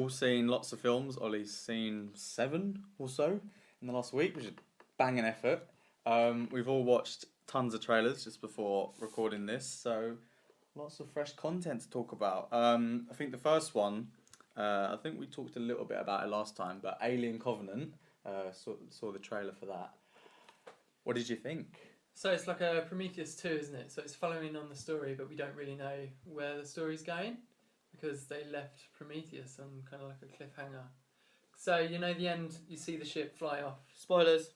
all seen lots of films. Ollie's seen 7 or so in the last week, which is banging effort. We've all watched tons of trailers just before recording this, so lots of fresh content to talk about. I think the first one, I think we talked a little bit about it last time, but Alien Covenant, saw the trailer for that. What did you think? So it's like a Prometheus 2, isn't it? So it's following on the story, but we don't really know where the story's going because they left Prometheus on kind of like a cliffhanger. So, you know, the end, you see the ship fly off. Spoilers.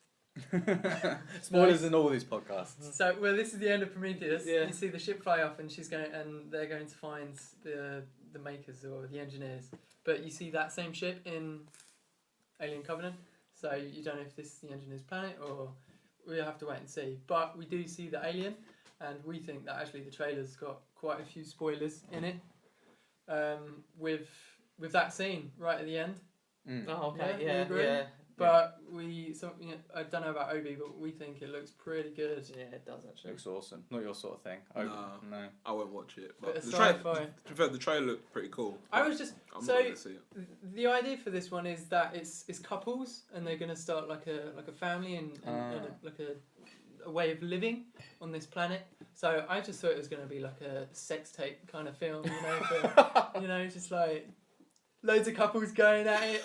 Spoilers in all these podcasts. So, well, this is the end of Prometheus. Yeah. You see the ship fly off, and they're going to find the makers or the engineers. But you see that same ship in Alien Covenant. So you don't know if this is the engineer's planet or we'll have to wait and see. But we do see the alien, and we think that actually the trailer's got quite a few spoilers in it. With that scene right at the end. Oh, okay. We Yeah. agree. Yeah. But I don't know about Obi, but we think it looks pretty good. Yeah, it does actually. Looks awesome. Not your sort of thing. No. I won't watch it. But But the the trailer looked pretty cool. I was just I'm so not going to see it. the idea for this one is that it's couples and they're going to start like a family and like a way of living on this planet. So I just thought it was going to be like a sex tape kind of film, you know, for, just like loads of couples going at it.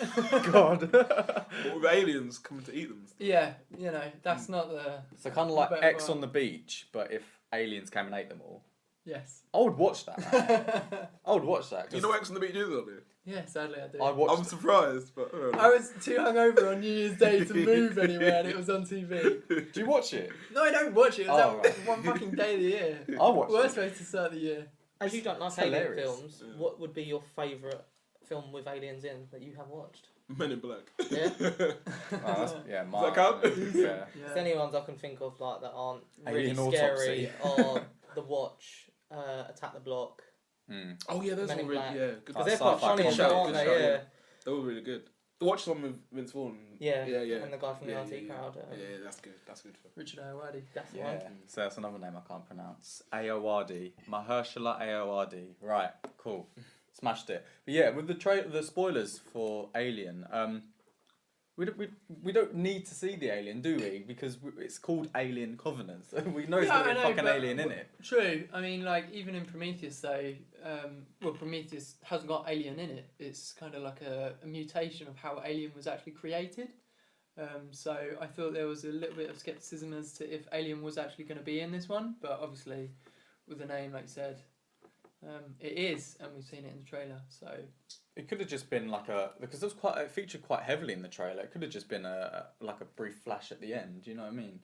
God. But with aliens coming to eat them. Yeah, that's not the. So kind of like But, X well- on the beach, but if aliens came and ate them all. Yes. I would watch that. Man. I would watch that. Do you know X on the Beach is, on it? Yeah, sadly I do. I'd watch I'm surprised, but I was too hungover on New Year's Day to move anywhere, and it was on TV. Do you watch it? No, I don't watch it. It was Oh, that one fucking day of the year. I watch Worst it. way to start the year. As you don't like It's alien hilarious. films, what would be your favourite film with aliens in that you have watched? Men in Black. Yeah. Mine. that count? Yeah. Yeah. The only ones I can think of like that aren't really Alien scary are The Watch, Attack the Block. Oh yeah, those Men were in really Black. good. Because they're quite sci-fi funny, good as show, well, aren't good they? show, Yeah. yeah. They were really good. The Watch the one with Vince Vaughn. Yeah. Yeah. And the guy from the RT crowd. Yeah, that's good. That's good. Richard Ayoade. That's the Yeah, one. so that's another name I can't pronounce. Ayoade. Mahershala Ayoade. Right, cool. Smashed it. But yeah, with the spoilers for Alien, we don't need to see the alien, do we? Because it's called Alien Covenant. So we know there's going to be a fucking alien in it. True. I mean, like, even in Prometheus, though, Prometheus hasn't got alien in it. It's kind of like a mutation of how Alien was actually created. So I thought there was a little bit of skepticism as to if Alien was actually going to be in this one. But obviously, with the name, like you said, it is, and we've seen it in the trailer. So It could have just been like because it featured quite heavily in the trailer. It could have just been a brief flash at the end. You know what I mean?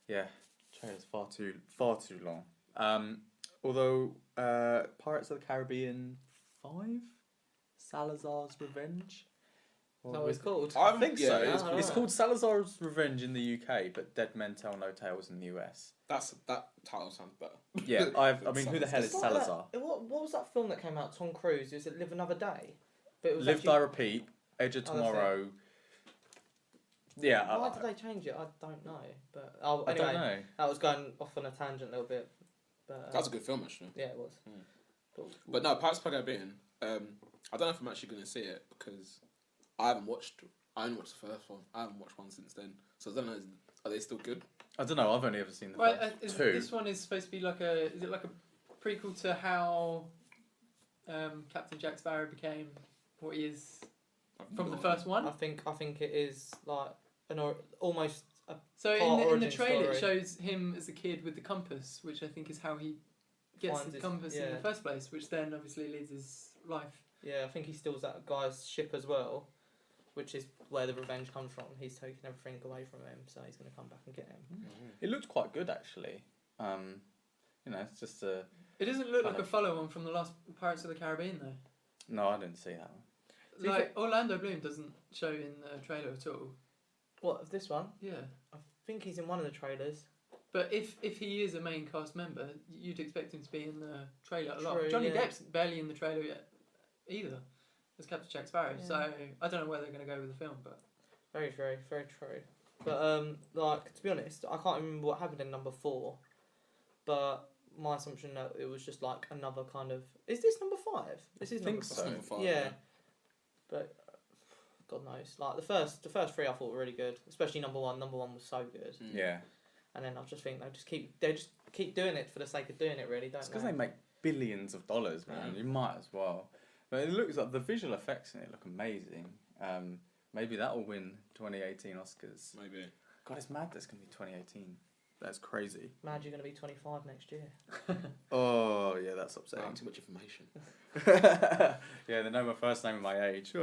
Yeah, trailer's far too long. Although Pirates of the Caribbean 5, Salazar's Revenge. Is that what it's called? I think so. Yeah, It's called Salazar's Revenge in the UK, but Dead Men Tell No Tales in the US. That title sounds better. Yeah, I mean, who the hell is It's like Salazar? What was that film that came out? Tom Cruise. Was it Live Another Day? But it was Live, actually- Die, Repeat, Edge of Oh, that's it. Tomorrow. Yeah, Why did they change it? I don't know. But I anyway, don't know. that was going off on a tangent a little bit. But That's a good film, actually. yeah, it was. But no, Pirates of the Caribbean. I don't know if I'm actually going to see it because I only watched the first one. I haven't watched one since then, so I don't know. Are they still good? I don't know. I've only ever seen the well, first two. this one is supposed to be like is it like a prequel to how Captain Jack Sparrow became what he is from the first one? I think it is like almost a So part in the origin trailer, it story. shows him as a kid with the compass, which I think is how he gets Finds the his- compass in yeah. the first place, which then obviously leads his life. Yeah, I think he steals that guy's ship as well, which is where the revenge comes from. He's taking everything away from him, so he's going to come back and get him. It looked quite good actually. It's just a. It doesn't look Kind like a of. follow-on from the last Pirates of the Caribbean, though. No, I didn't see that one. Like, Orlando Bloom doesn't show in the trailer at all. What, of this one? Yeah. I think he's in one of the trailers. But if he is a main cast member, you'd expect him to be in the trailer a lot. True, Johnny yeah. Depp's barely in the trailer yet, either, as Captain Jack Sparrow. Yeah. So I don't know where they're going to go with the film, but Very true, very true. But like, to be honest, I can't remember what happened in number 4. But my assumption that it was just like another kind of. Is this number 5? This is think number so. 5. Number 5, Yeah. But God knows. Like the first 3 I thought were really good, especially number 1. Number 1 was so good. Yeah. And then I just think they just keep doing it for the sake of doing it, really, don't It's they? because they make billions of dollars, man. You might as well. But it looks like the visual effects in it look amazing. Maybe that will win 2018 Oscars. Maybe. God, it's mad that's going to be 2018. That's crazy. Mad, you're going to be 25 next year. Oh, yeah, that's upsetting. Wow, too much information. Yeah, they know my first name and my age.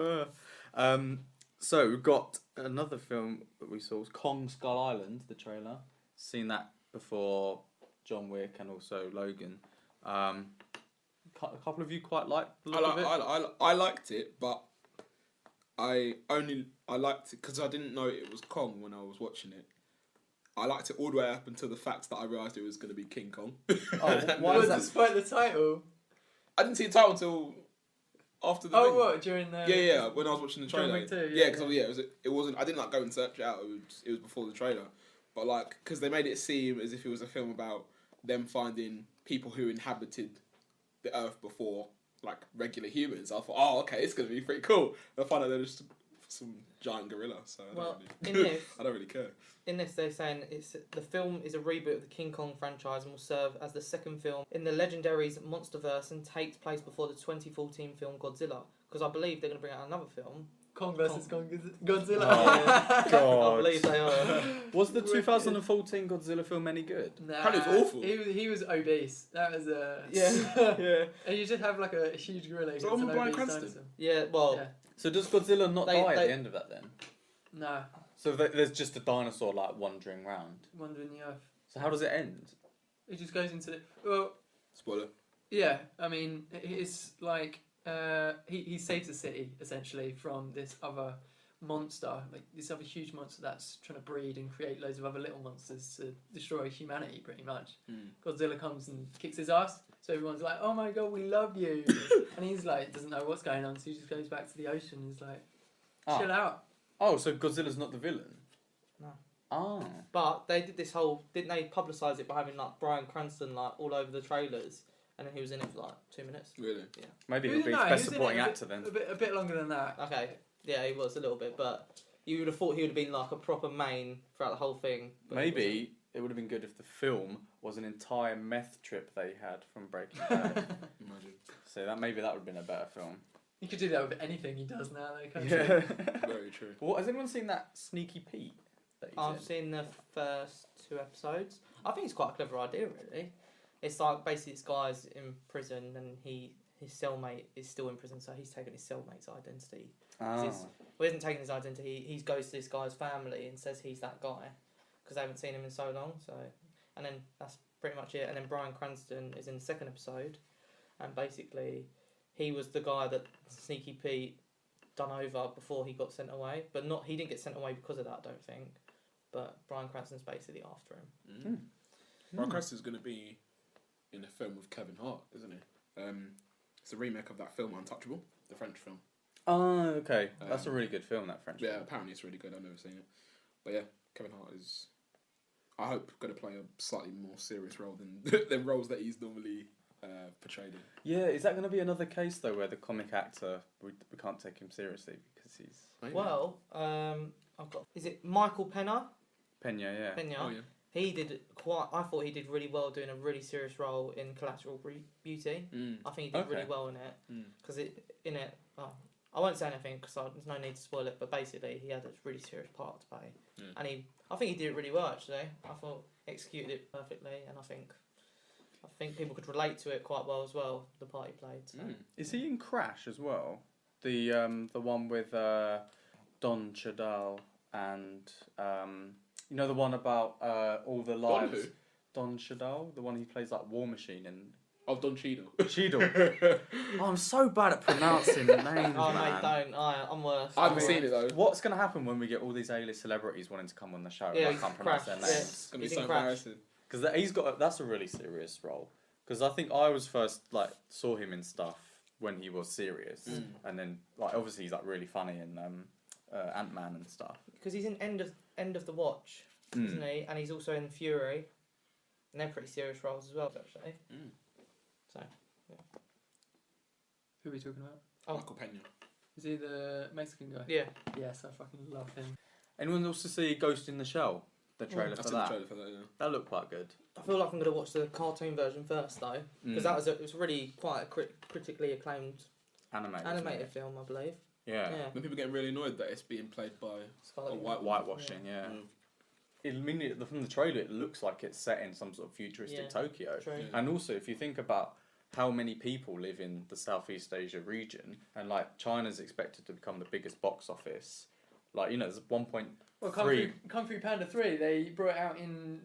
So we've got another film that we saw, was Kong Skull Island, the trailer. Seen that before John Wick and also Logan. A couple of you quite liked the look of it? I liked it, but I liked it because I didn't know it was Kong when I was watching it. I liked it all the way up until the fact that I realised it was going to be King Kong. Oh, why is that? Despite the title. I didn't see the title until after the Oh, thing. what, during the... Yeah, when I was watching the John trailer. Wick 2, Yeah, because it wasn't. I didn't like go and search it out. It was before the trailer, but like because they made it seem as if it was a film about them finding people who inhabited the Earth before like regular humans. I thought, oh, okay, it's gonna be pretty cool. And I find out they're just some giant gorilla. So I don't really care. In this, they're saying the film is a reboot of the King Kong franchise and will serve as the second film in the Legendaries Monsterverse and takes place before the 2014 film Godzilla. Because I believe they're going to bring out another film. Kong vs. Godzilla. Oh, God. I believe they are. Was the 2014 Godzilla film any good? Nah, Apparently it's awful. He was obese. That was Yeah. And you just have like a huge gorilla. So against I'm an Bryan obese Cranston. dinosaur. Yeah, well, Yeah. So does Godzilla not They- die at they- the end of that then? No, So there's just a dinosaur like wandering round. wandering the earth. So how does it end? It just goes into the... Well, Spoiler. yeah, I mean, it's like... he saves the city, essentially, from this other monster. Like, this other huge monster that's trying to breed and create loads of other little monsters to destroy humanity, pretty much. Godzilla comes and kicks his ass. So everyone's like, oh my god, we love you. And he's like, doesn't know what's going on, so he just goes back to the ocean and he's like, chill out. Oh, so Godzilla's not the villain? No. Oh. but they did this whole... Didn't they publicise it by having like Bryan Cranston like all over the trailers? And then he was in it for like 2 minutes. Really? Maybe No, he'll be he best was in supporting it actor then. A bit longer than that. Okay, yeah, he was a little bit, but you would have thought he would have been like a proper main throughout the whole thing. But he Maybe it would have been good if the film was an entire meth trip they had from Breaking Bad. Imagine. So maybe that would have been a better film. You could do that with anything he does now, though, can't you? Yeah. Very true. Well, has anyone seen that Sneaky Pete? That he's I've in? seen the first 2 episodes. I think it's quite a clever idea, really. It's like basically this guy's in prison and his cellmate is still in prison, so he's taken his cellmate's identity. Ah. Well, he hasn't taken his identity. He goes to this guy's family and says he's that guy because they haven't seen him in so long. So, and then that's pretty much it. And then Bryan Cranston is in the second episode, and basically he was the guy that Sneaky Pete done over before he got sent away. But he didn't get sent away because of that, I don't think. But Bryan Cranston's basically after him. Bryan Cranston's going to be in a film with Kevin Hart, isn't he? It's a remake of that film Untouchable, the French film. Oh, okay. That's a really good film, that French Yeah, film. apparently it's really good. I've never seen it. But yeah, Kevin Hart is, I hope, going to play a slightly more serious role than than roles that he's normally portrayed in. Yeah, is that going to be another case, though, where the comic actor, we can't take him seriously because he's... Maybe. Well, I've got... Is it Michael Pena? Pena, yeah. Pena. Oh yeah. He did quite... I thought he did really well doing a really serious role in Collateral Beauty. I think he did really Okay. well in it. Because I won't say anything because there's no need to spoil it, but basically he had a really serious part to play. Yeah. And I think he did it really well, actually. I thought he executed it perfectly, and I think people could relate to it quite well as well, the part he played. So. Is he in Crash as well? The one with Don Cheadle and you know the one about all the lives. Don who? Don Cheadle, the one he plays like War Machine in. Oh, Don Cheadle. Cheadle. Oh, I'm so bad at pronouncing names, Oh, man. mate, don't. I'm worse. I haven't seen it though. What's going to happen when we get all these A-list celebrities wanting to come on the show? Yeah, and I can't pronounce their Crash, names. It's gonna be He's so in Crash. embarrassing. Because that's a really serious role. Because I think I was first saw him in stuff when he was serious, and then obviously he's really funny in Ant-Man and stuff. Because he's in End of the Watch, isn't he? And he's also in Fury. And they're pretty serious roles as well, actually. Mm. So, Who are we talking about? Oh. Michael Pena. Is he the Mexican guy? yeah. Yes, I fucking love him. Anyone also see Ghost in the Shell? The trailer I've for seen the that. trailer for that, yeah. That looked quite good. I feel like I'm going to watch the cartoon version first, though. Because it was really quite a critically acclaimed animated film, I believe. Yeah. When people getting really annoyed that it's being played by Scarlet a Witch. Whitewashing, yeah. From the trailer, it looks like it's set in some sort of futuristic Tokyo. True. Yeah. And also, if you think about how many people live in the Southeast Asia region, and like China's expected to become the biggest box office, like there's 1.3. Well, Kung Fu Panda 3, they brought it out in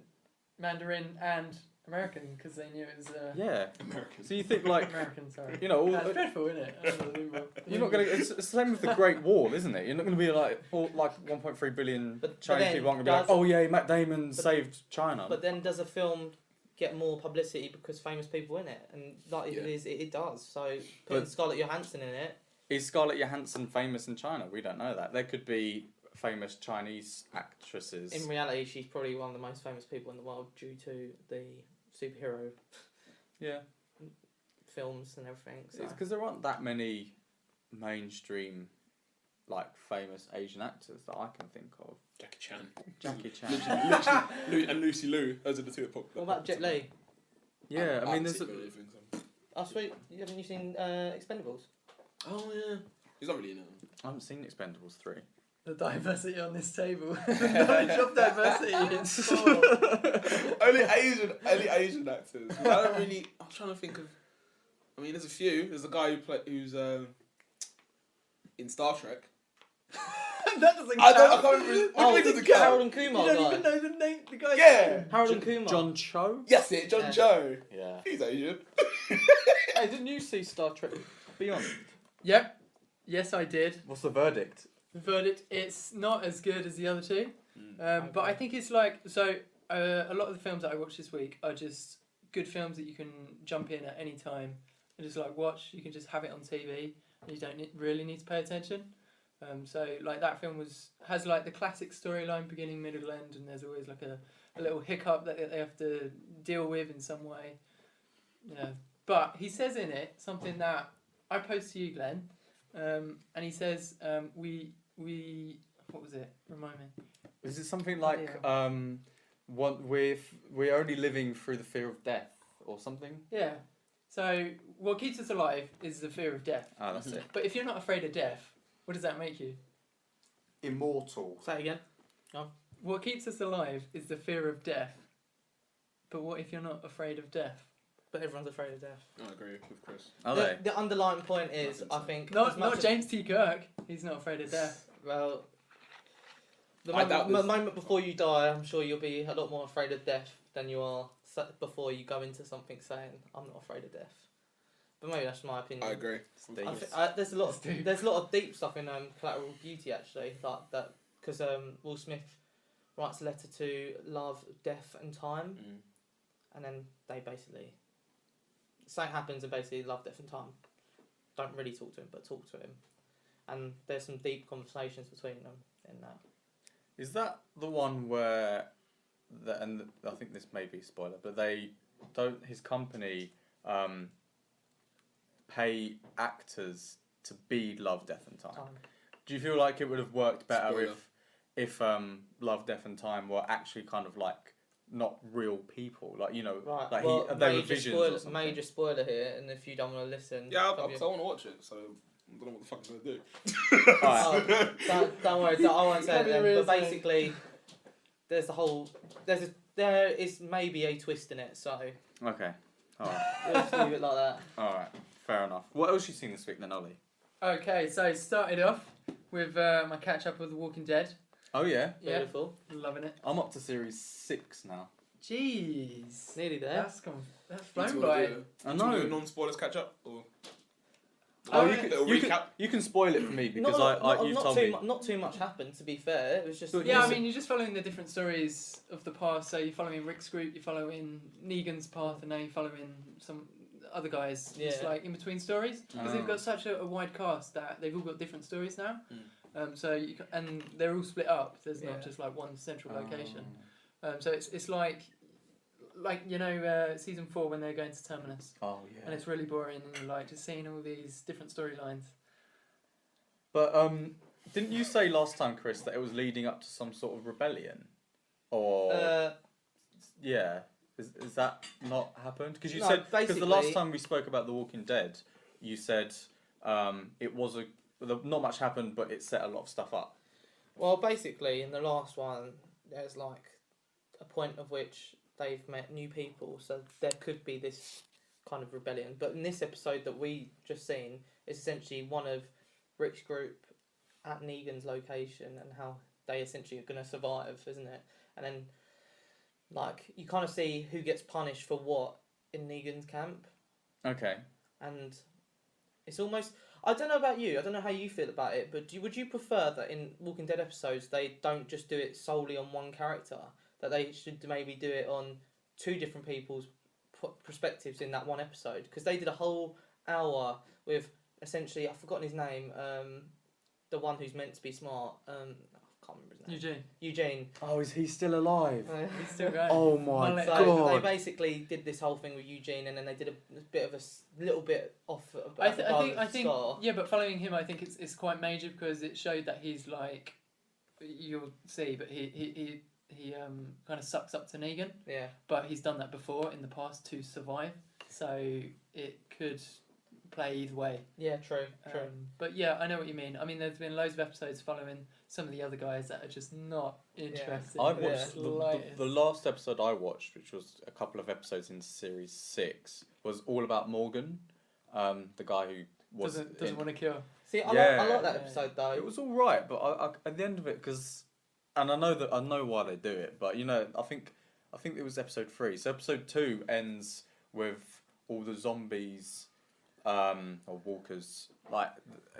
Mandarin and American because they knew it was Yeah. American. So you think like American, sorry. all, That's dreadful, isn't it? Unbelievable. you're not gonna. It's the same with the Great Wall, isn't it? You're not gonna be like 1.3 billion But Chinese then people aren't gonna be like, does- oh yeah, Matt Damon saved China. But then does a film get more publicity because famous people in it? And like Yeah. it does. So putting But- Scarlett Johansson in it, Is Scarlett Johansson famous in China? We don't know that. There could be famous Chinese actresses. in reality, she's probably one of the most famous people in the world due to the superhero Yeah. films and everything. So. It's because there aren't that many mainstream, like famous Asian actors that I can think of. Jackie Chan. Jackie Chan. Literally, and Lucy Liu. Those are the two that pop. What about Jet Li? Yeah, I mean, there's. Oh, sweet. Haven't you seen Expendables? Oh yeah. He's not really in it. I haven't seen Expendables 3. The diversity on this table. The knowledge of diversity is poor. only Asian actors. I don't really. I'm trying to think of. I mean, there's a few. There's a guy who's in Star Trek. That doesn't I count. can't remember. Which Oh, one does it count. Harold count? and You Kumar don't guy. even know the name. The guy's Yeah. name. Harold and Kumar. John Cho? Yes, it. John Yeah. Cho. Yeah. He's Asian. Hey, didn't you see Star Trek Beyond? Yep. Yes, I did. What's the verdict? The verdict: it's not as good as the other two, Okay. but I think it's like so. A lot of the films that I watched this week are just good films that you can jump in at any time and just like watch. You can just have it on TV. And you don't really need to pay attention. So like that film has like the classic storyline, beginning, middle, end, and there's always like a little hiccup that they have to deal with in some way. Yeah, but he says in it something that I posed to you, Glenn, and he says we what was it? Remind me. Is it something like we're only living through the fear of death or something? Yeah. So what keeps us alive is the fear of death. Ah, that's it. But if you're not afraid of death, what does that make you? Immortal. Say it again. What keeps us alive is the fear of death. But what if you're not afraid of death? But everyone's afraid of death. I agree with Chris. Are they? The underlying point is, I think... Not as much as- James T. Kirk. He's not afraid of death. Well, the I doubt this. moment before you die, I'm sure you'll be a lot more afraid of death than you are before you go into something saying, I'm not afraid of death. But maybe that's my opinion. I agree. There's a lot of deep stuff in Collateral Beauty actually, like that, because Will Smith writes a letter to love, death, and time, and then they basically something happens and basically love, death, and time don't really talk to him, but talk to him, and there's some deep conversations between them in that. Is that the one where, and I think this may be a spoiler, but they don't. His company pay actors to be Love, Death, and Time. Do you feel like it would have worked better Spoiler. if Love, Death, and Time were actually kind of like not real people, like Right. like Well, they were visions or something? major spoiler here, and if you don't want to listen, Yeah, because I want to watch it, so I don't know what the fuck I'm going to do. Alright. don't worry, I won't say it Probably then. real But thing. basically, there is maybe a twist in it, so Okay. Alright. we'll just leave it like that. Alright. Fair enough. What else you seen this week then, Ollie? Okay, so started off with my catch up with The Walking Dead. Oh yeah. Yeah, Beautiful. loving it. I'm up to series 6 now. Jeez, Nearly there. that's Do you flown wanna by. do I Do you wanna do know. a non-spoilers catch up? Or Oh, yeah. you little can, recap? you can spoil it for me because you've told me. Not too much happened, to be fair. It was just Yeah, I mean, you're just following the different stories of the past. So you're following Rick's group, you're following Negan's path, and now you're following some other guys. Just Yeah. like in between stories, because they've Oh. got such a wide cast that they've all got different stories now. Mm. So and they're all split up. There's Yeah. not just like one central Oh. location. So it's like like season 4 when they're going to Terminus, Oh yeah. and it's really boring, and you're like just seeing all these different storylines. But didn't you say last time, Chris, that it was leading up to some sort of rebellion? Or yeah, is that not happened? Because you No, said because the last basically- time we spoke about The Walking Dead, you said it was not much happened, but it set a lot of stuff up. Well, basically, in the last one, there's like a point of which they've met new people, so there could be this kind of rebellion. But in this episode that we just seen, it's essentially one of Rick's group at Negan's location and how they essentially are going to survive, isn't it? And then, like, you kind of see who gets punished for what in Negan's camp, Okay. and it's almost. I don't know about you. I don't know how you feel about it, but would you prefer that in Walking Dead episodes they don't just do it solely on one character? That they should maybe do it on two different people's perspectives in that one episode? Because they did a whole hour with essentially, I've forgotten his name, the one who's meant to be smart. I can't remember his name. Eugene. Oh, is he still alive? He's still going. Oh my Mullet. So god. they basically did this whole thing with Eugene, and then they did a bit of a little bit off. I think Scar. yeah, but following him, I think it's quite major because it showed that he's like, you'll see, but he kind of sucks up to Negan, Yeah. but he's done that before in the past to survive, so it could play either way. Yeah. True. But yeah, I know what you mean. I mean, there's been loads of episodes following some of the other guys that are just not interested. I in the watched slightest. the last episode I watched, which was a couple of episodes in series 6, was all about Morgan, the guy who was doesn't want to kill. See, I Yeah. like that Yeah. episode though. It was all right, but I at the end of it, and I know why they do it, but I think it was episode 3. So episode 2 ends with all the zombies, or walkers, like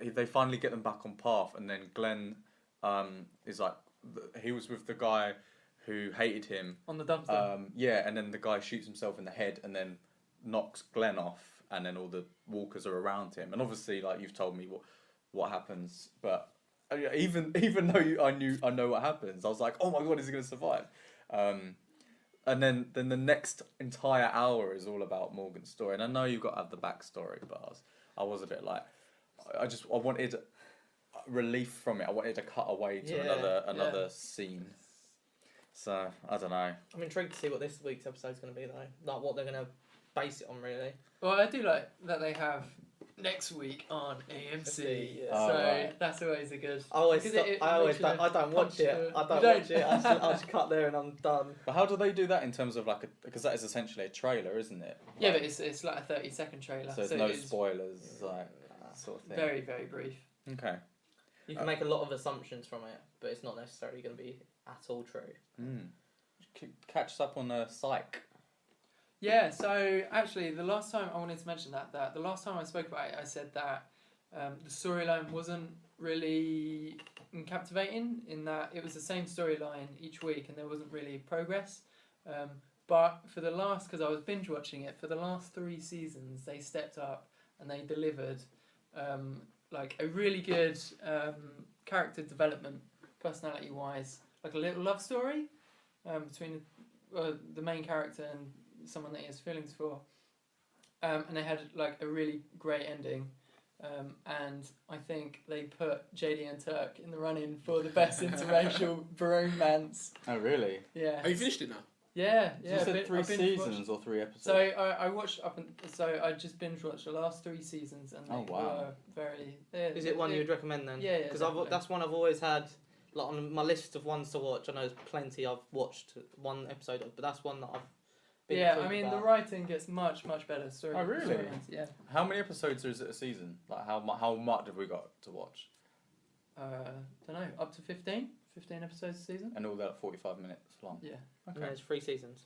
they finally get them back on path, and then Glenn is like he was with the guy who hated him On the dumpster. yeah, and then the guy shoots himself in the head and then knocks Glenn off, and then all the walkers are around him, and obviously like you've told me what happens, but even though I know what happens, I was like, oh my god, is he going to survive? And then the next entire hour is all about Morgan's story, and I know you've got to have the backstory, but I was a bit like, I wanted relief from it. I wanted to cut away to Yeah, another scene. So I don't know. I'm intrigued to see what this week's episode's going to be though. Like what they're going to base it on, really. Well, I do like that they have next week on AMC, Yeah. Oh, so right. that's always a good. I always, Because it I always, makes you don't, I don't watch punch it. the- I You don't don't? watch it. I just cut there and I'm done. But how do they do that in terms of because that is essentially a trailer, isn't it? Yeah, Like, but it's like a 30-second trailer, so there's no it's spoilers, like that sort of thing. very, very brief. Okay. You can make a lot of assumptions from it, but it's not necessarily going to be at all true. Catch us up on Psych. Yeah, so actually, the last time I wanted to mention that the last time I spoke about it, I said that the storyline wasn't really captivating in that it was the same storyline each week and there wasn't really progress. But for the last, because I was binge watching it, for the last 3 seasons, they stepped up and they delivered like a really good character development, personality wise, like a little love story between the main character and someone that he has feelings for, and they had like a really great ending, and I think they put JD and Turk in the running for the best interracial bromance. Oh really? Yeah. Have you finished it now? Yeah, You yeah. said 3 I've binge seasons or 3 episodes. So I watched so I just binge watched the last 3 seasons and Oh, they wow. were very. Yeah, Is it one you'd recommend then? Yeah, yeah, Because definitely. that's one I've always had like on my list of ones to watch. I know there's plenty I've watched one episode of, but that's one that I've been Yeah, I intrigued mean the about. writing gets much better. Story, Oh, really? storylines, yeah. How many episodes is it a season? Like how much have we got to watch? Don't know, up to 15 episodes a season. And all that 45 minutes long. Yeah. And Okay. there's 3 seasons.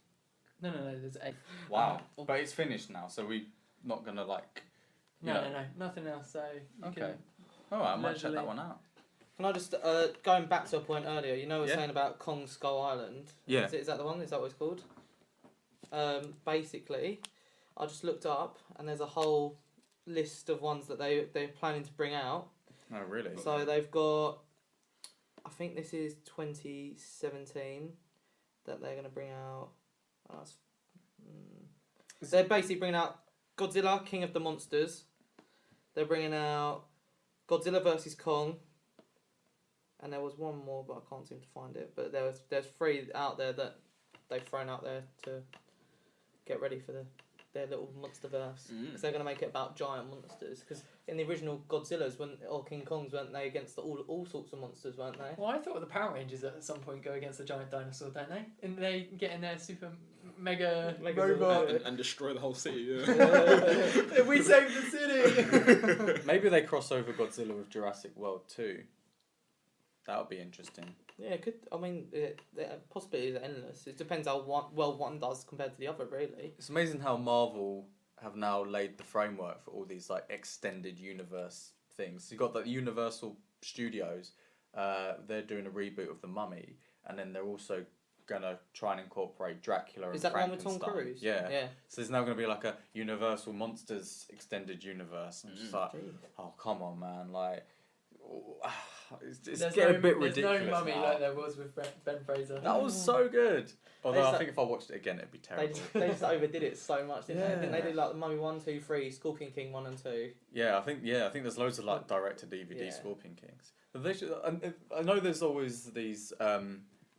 No, there's 8. Wow. But it's finished now, so we're not gonna like. you No, know. nothing else. So you Okay. can. All right, I might check Leisurely. that one out. Can I just going back to a point earlier? You know, we were Yeah. saying about Kong Skull Island. Yeah. Is that the one? Is that what it's called? Basically, I just looked up and there's a whole list of ones that they're planning to bring out. Oh really? So they've got, I think this is 2017 that they're going to bring out. Oh, it's So they're basically bringing out Godzilla, King of the Monsters. They're bringing out Godzilla vs Kong. And there was one more, but I can't seem to find it. But there's 3 out there that they've thrown out there to get ready for their little monsterverse. Because they're going to make it about giant monsters. Because in the original Godzillas or King Kongs, weren't they against all sorts of monsters, weren't they? Well, I thought the Power Rangers at some point go against the giant dinosaur, don't they? And they get in their super mega robot. And destroy the whole city. Yeah. We saved the city! Maybe they cross over Godzilla with Jurassic World too. That would be interesting. Yeah, it could. I mean, the possibilities are endless. It depends how well one does compared to the other, really. It's amazing how Marvel have now laid the framework for all these like extended universe things. You got the Universal Studios. They're doing a reboot of The Mummy, and then they're also gonna try and incorporate Dracula and Is that the one with Frankenstein. Tom Cruise? Yeah. Yeah. So there's now going to be like a Universal Monsters extended universe. And just like, oh come on, man! Like, it's getting a bit ridiculous. There's no Mummy now. like there was with Ben Fraser. That was so good. Although They I just- think if I watched it again, it'd be terrible. They just overdid it so much, didn't they? Didn't they Yeah. do like the Mummy 1, 2, 3, Scorpion King 1 and 2? Yeah, I think there's loads of like direct to DVD Yeah. Scorpion Kings. But they should. I know there's always these.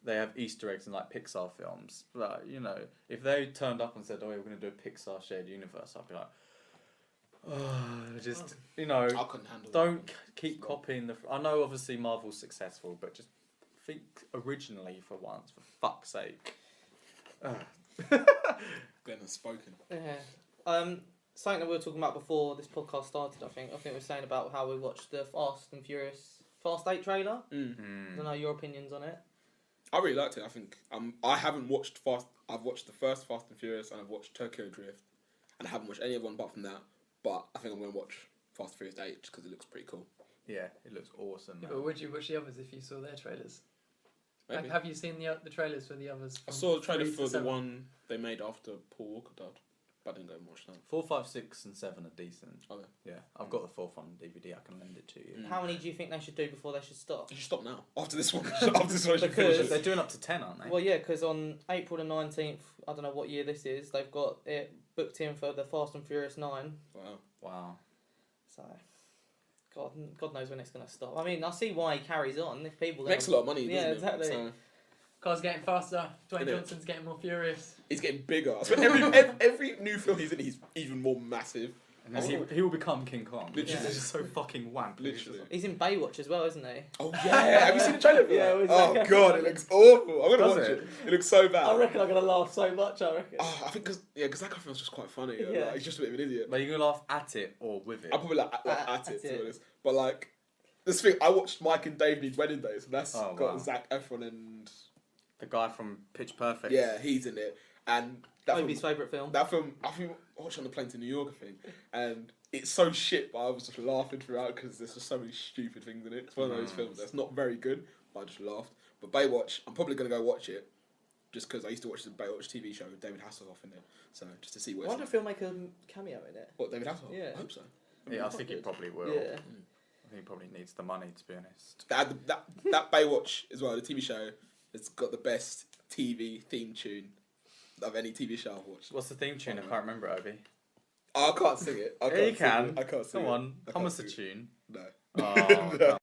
They have Easter eggs in like Pixar films. But you know, if they turned up and said, "Oh, we're going to do a Pixar shared universe," I'd be like, "Oh, just you know, I couldn't handle don't keep copying the." I know obviously Marvel's successful, but just think originally for once, for fuck's sake. Glenn has spoken. Yeah. Something that we were talking about before this podcast started, I think we were saying about how we watched the Fast and Furious Fast 8 trailer. I don't know your opinions on it. I really liked it. I think I haven't watched Fast. I've watched the first Fast and Furious and I've watched Tokyo Drift, and I haven't watched any other one apart from that. But I think I'm going to watch Fast and Furious 8 just because it looks pretty cool. Yeah, it looks awesome. Yeah, Man. but would you watch the others if you saw their trailers? Maybe. Have you seen the trailers for the others? I from saw the trailer 3 to for the 7? one they made after Paul Walker died, but I didn't go and watch that. 4, 5, 6, and 7 are decent. Okay. Yeah, I've got the fourth on DVD. I can lend it to you. How many do you think they should do before they should stop? You should stop now. After this one, after this one, you should Because- finish They're it. doing up to 10, aren't they? Well, yeah, because on April the 19th, I don't know what year this is, they've got it booked in for the Fast and Furious 9. Wow. Wow. So, God knows when it's going to stop. I mean, I see why he carries on. If people Makes a lot of money. Yeah, doesn't exactly. It? So Car's getting faster. Dwayne Innit? Johnson's getting more furious. he's getting bigger. So every new film he's in, he's even more massive. And then he will become King Kong. Which Literally. is just so fucking wank. Literally. He's in Baywatch as well, isn't he? Oh yeah, have you seen the trailer for Yeah, that? it was Oh like- god, it looks awful. I'm gonna Does watch it? it. It looks so bad. I reckon I'm going to laugh so much, I reckon. Oh, I think because that guy feels just quite funny. Yeah. Like, he's just a bit of an idiot. But you can laugh at it or with it. I probably laugh at At it, to it. be honest. But like this thing, I watched Mike and Dave Need Wedding Days, and that's Oh, got wow. Zac Efron and The guy from Pitch Perfect. yeah, he's in it. And that Toby's favourite film. I think I watched it on the plane to New York, I think, and it's so shit, but I was just laughing throughout because there's just so many stupid things in it. It's one of those films that's not very good, but I just laughed. But Baywatch, I'm probably going to go watch it just because I used to watch the Baywatch TV show with David Hasselhoff in it, so just to see what I it's wonder like. if he'll make a cameo in it. What, David Hasselhoff? Yeah. I hope so. Yeah, I think it probably will. Yeah. I think he probably needs the money, to be honest. That Baywatch as well, the TV show, it's got the best TV theme tune of any TV show I've watched. What's the theme tune? I can't remember it, Obi. I can't sing it. I Yeah, can't you sing can. it. I can't sing Come it. on, I come can't us a sing it. tune. No. Oh, No. God.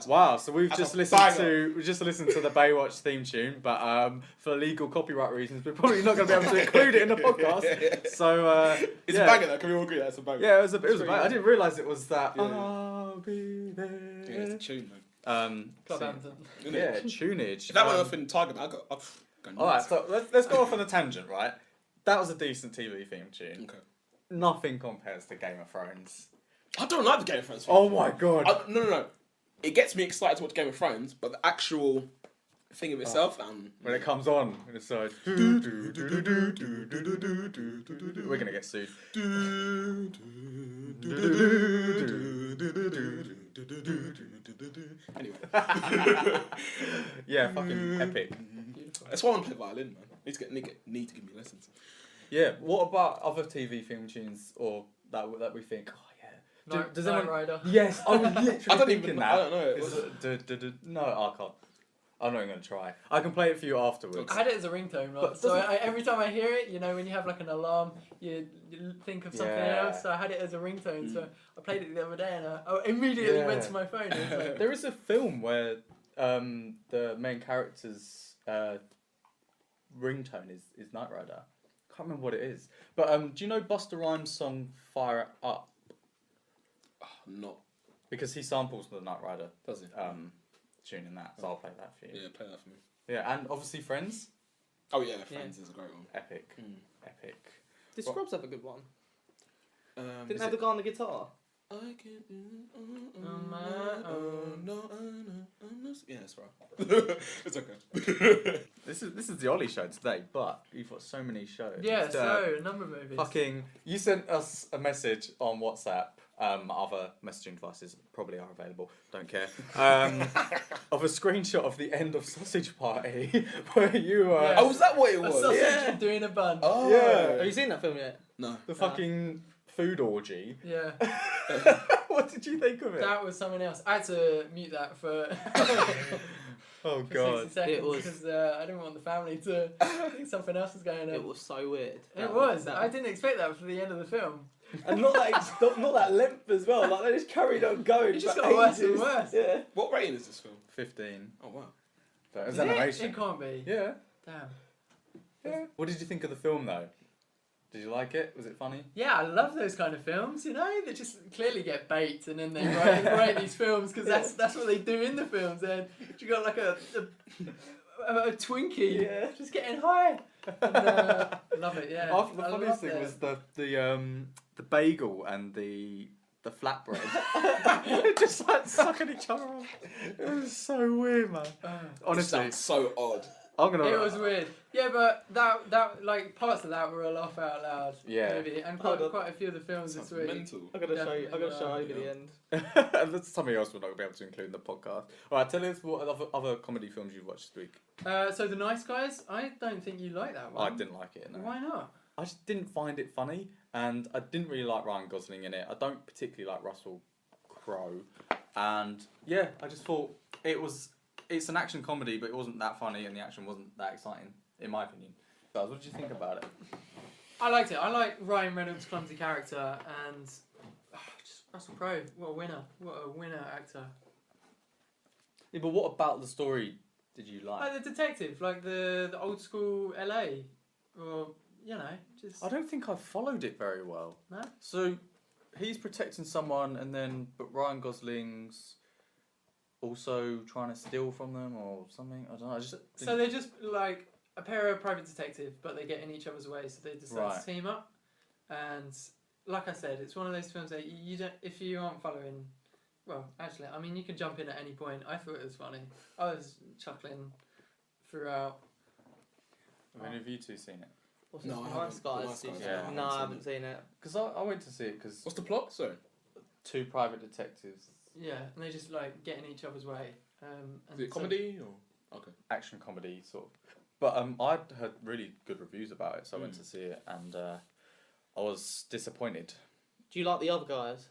Wow, so we've That's just a listened banger. to the Baywatch theme tune, but for legal copyright reasons, we're probably not going to be able to include it in the podcast. So It's yeah. a banger though, can we all agree that's a banger? Yeah, it was a banger. pretty I didn't realise it was that. Yeah. I'll be there. Yeah, it's a tune, man. Club so- anthem. Isn't yeah, it? tunage. If that went off in Tiger Man, I'd go All right, nuts. so let's go off on a tangent, right? That was a decent TV theme tune. Okay. Nothing compares to Game of Thrones. I don't like the Game of Thrones thing. Oh my god! No. It gets me excited to watch Game of Thrones, but the actual thing of itself, When it comes on, and it's like, we're gonna get sued. Anyway, Yeah, fucking epic. Beautiful. that's why I want to play violin, man. Need to give me lessons. Yeah. What about other TV theme tunes or that we think? Oh yeah. Knight Rider. Yes, I was literally I don't thinking even. that. I don't know. It's, no, I can't. I'm not even gonna try. I can play it for you afterwards. I had it as a ringtone, right? But So every time I hear it, when you have like an alarm, you think of something Yeah. else. So I had it as a ringtone. So I played it the other day, and I immediately went to my phone. It was like, There is a film where the main character's ringtone is Knight Rider. Can't remember what it is. But do you know Busta Rhymes' song "Fire It Up"? Not. Because he samples the Knight Rider Does it? tune in that, so I'll play that for you. Yeah, play that for me. Yeah, and obviously Friends. Oh yeah, Friends is a great one. Epic. Epic. Did Scrubs have a good one? Didn't is have the guy on the guitar. I can do it on my own. No, yeah, that's right. It's okay. This is the Ollie show today, but you've got so many shows. yeah, so a number of movies. Fucking, you sent us a message on WhatsApp. Other messaging devices probably are available. Don't care. Of a screenshot of the end of Sausage Party where you are. Yeah. Oh, was that what it A was? sausage Yeah. doing a bun. Oh, Yeah. Have you seen that film yet? No. The fucking food orgy. Yeah, What did you think of it? that was something else. I had to mute that for. Oh for god. 60 seconds It was- because I didn't want the family to think something else was going on. It was so weird. It was. I didn't expect that for the end of the film. And not that length as well. Like they just carried on going. It just for got worse and ages. worse. Yeah. What rating is this film? 15. Oh wow. That was Is it? animation. It can't be. Yeah. Damn. Yeah. What did you think of the film though? Did you like it? Was it funny? Yeah, I love those kind of films. That just clearly get baked and then they write these films because that's what they do in the films. And you got like a Twinkie, just getting high. And, love it. Yeah. The I funniest loved thing it. was the bagel and the flatbread. They just like sucking each other off. It was so weird, man. It Honestly, sounds so odd. I'm gonna. It was weird. Yeah, but that like parts of that were a laugh out loud. Yeah. Maybe, and Hold on. quite a few of the films Sounds this week. mental. I gotta show you. I gotta show Definitely, over yeah. the end. That's something else we're not gonna be able to include in the podcast. All right, tell us what other comedy films you've watched this week. So The Nice Guys, I don't think you like that one. I didn't like it. No. Why not? I just didn't find it funny, and I didn't really like Ryan Gosling in it. I don't particularly like Russell Crowe, and yeah, I just thought it's an action comedy, but it wasn't that funny, and the action wasn't that exciting, in my opinion. Guys, what did you think about it? I liked it. I like Ryan Reynolds' clumsy character and just Russell Crowe. What a winner! What a winner actor. Yeah, but what about the story did you like? Like the detective, like the old school LA, or just. I don't think I followed it very well. No? So he's protecting someone, but Ryan Gosling's also trying to steal from them or something. I don't know. I just So they're just like a pair of private detectives, but they get in each other's way, so they decide Right. to team up. And like I said, it's one of those films that you don't, if you aren't following. Well, actually, I mean, you can jump in at any point. I thought it was funny. I was chuckling throughout. Have any of you two seen it? What's No, this? I Nice haven't. Guys. Nice Guys, yeah. No, I haven't seen it. Because I went to see it because What's the plot? Sorry. two private detectives, Yeah, and they just like get in each other's way. And Is it so- comedy or okay? action comedy sort of. But I'd heard really good reviews about it, so I went to see it, and I was disappointed. Do you like the other guys?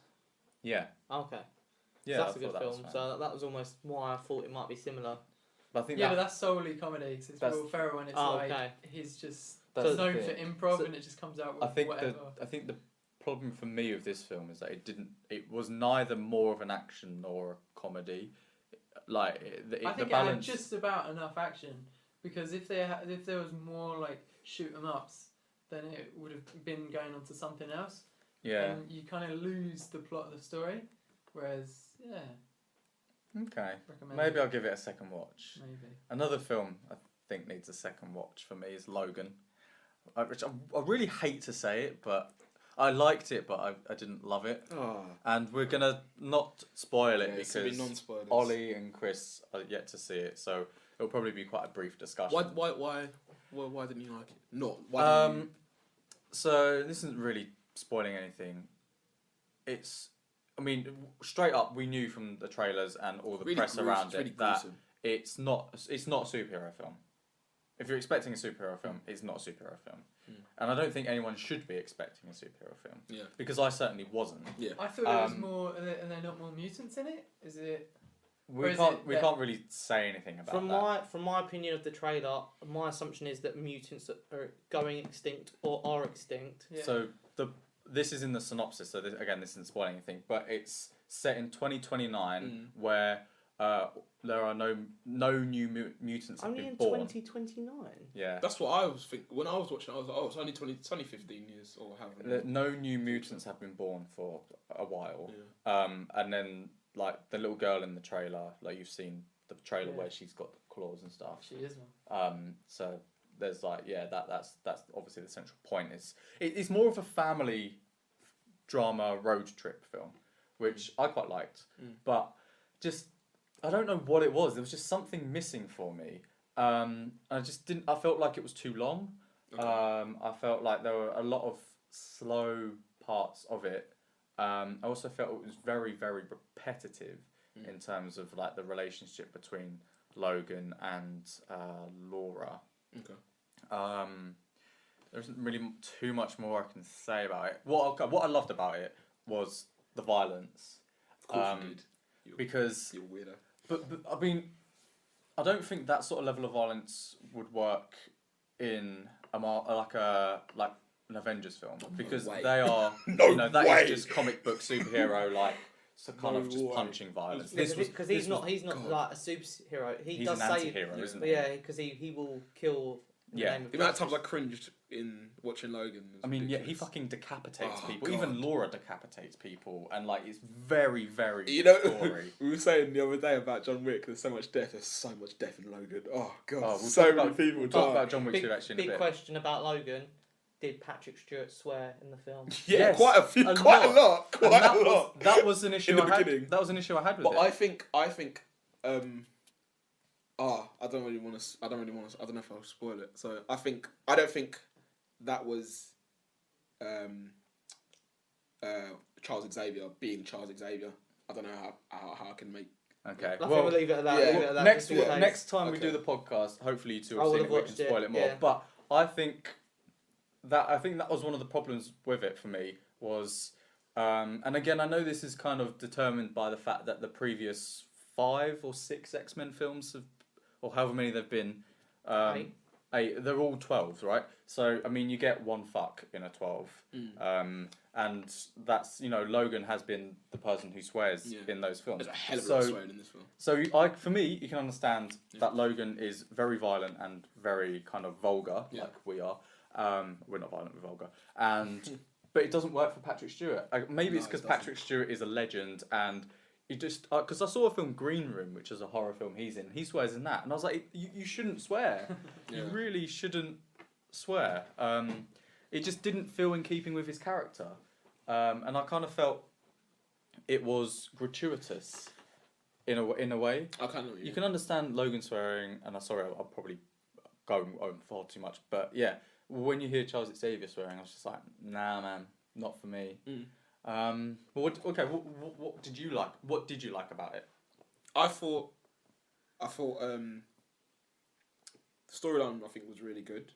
Yeah. Okay. Yeah, So that's I a good thought that was film. fine. So that was almost why I thought it might be similar. But I think Yeah, but that, that's solely comedy. 'Cause it's That's- Will Ferrell, and it's Oh, like okay. he's just That's known the for thing. improv, So and it just comes out with I think whatever. I think the problem for me with this film is that it was neither more of an action nor a comedy. Like the I think balance. it had just about enough action, because if there was more like shoot 'em ups, then it would have been going on to something else. Yeah. And you kind of lose the plot of the story. Whereas, yeah, Okay. recommend. Maybe I'll give it a second watch. Maybe. Another film I think needs a second watch for me is Logan, which I really hate to say it, but I liked it, but I didn't love it. Oh. And we're gonna not spoil it It's gonna be because non-spoilers. Ollie and Chris are yet to see it, so it'll probably be quite a brief discussion. Why didn't you like it? Not. Why didn't you? So this isn't really spoiling anything. I mean, straight up, we knew from the trailers and all the Really press gruesome, around it's it really that gruesome. it's not a superhero film. If you're expecting a superhero film, it's not a superhero film. And I don't think anyone should be expecting a superhero film. Yeah. Because I certainly wasn't. Yeah. I thought it was more. Are there not more mutants in it? Is it? Or is we it- can't really say anything about that. From my opinion of the trailer, my assumption is that mutants are going extinct or are extinct. Yeah. So this is in the synopsis. So this isn't spoiling anything, but it's set in 2029 where there are no new mutants have Only been in born. 2029. Yeah. That's what I was thinking when I was watching. I was like, oh, it's only 15 years or however. No new mutants have been born for a while. Yeah. And then like the little girl in the trailer, like you've seen the trailer Yeah. where she's got the claws and stuff. She is one. So there's like that's obviously the central point. It's more of a family drama road trip film, which I quite liked, but just I don't know what it was. There was just something missing for me. I just didn't. I felt like it was too long. Okay. I felt like there were a lot of slow parts of it. I also felt it was very, very repetitive in terms of like the relationship between Logan and Laura. Okay. There isn't really too much more I can say about it. What I loved about it was the violence. Of course you did. Because You're a weirdo. But I mean, I don't think that sort of level of violence would work in an Avengers film because way. they are No that way. is just comic book superhero like kind of just way. punching violence. Because he's not like a superhero. He's does an say anti-hero, isn't but he? yeah, because he will kill. In the Yeah. name of The amount of justice. times I cringed in watching Logan. Was I mean, yeah, he ridiculous. fucking decapitates Oh, people. God. Even Laura decapitates people, and like it's very, very You know, gory. we were saying the other day about John Wick. There's so much death. There's so much death in Logan. Oh god, We'll so talk many about- people We'll talk die. about John Wick Big, 2 actually in big a bit. question about Logan: did Patrick Stewart swear in the film? Yeah, Yes, quite a few, a quite lot. a lot, And quite that a was lot. that was an issue In the I had. beginning. That was an issue I had with But it. I think, I don't really want to. I don't know if I'll spoil it. So I don't think that was, Charles Xavier being Charles Xavier. I don't know how I can make. Okay. I think Well, we'll leave it at that. yeah. leave it at that next just in case. next time we Okay. do the podcast, hopefully you two I have will seen have it. We can watched it, spoil it more. yeah. But I think that was one of the problems with it for me was, and again I know this is kind of determined by the fact that the previous 5 or 6 X-Men films have, or however many there've been, 8. They're all 12s, right? So I mean, you get one fuck in a 12, and that's Logan has been the person who swears Yeah. in those films. There's a hell of a lot of swearing in this film. So for me, you can understand that Logan is very violent and very kind of vulgar, Yeah. like we are. We're not violent, we're vulgar, but it doesn't work for Patrick Stewart. Maybe it's No, it because doesn't. Patrick Stewart is a legend and. He just because I saw a film Green Room, which is a horror film he's in. He swears in that, and I was like, you shouldn't swear. You Yeah. really shouldn't swear. It just didn't feel in keeping with his character, and I kind of felt it was gratuitous in a way. I kind of. You can understand Logan swearing, and I'm sorry, I'll probably go on far too much, but yeah, when you hear Charles Xavier swearing, I was just like, nah, man, not for me. What did you like? What did you like about it? I thought the storyline I think was really good.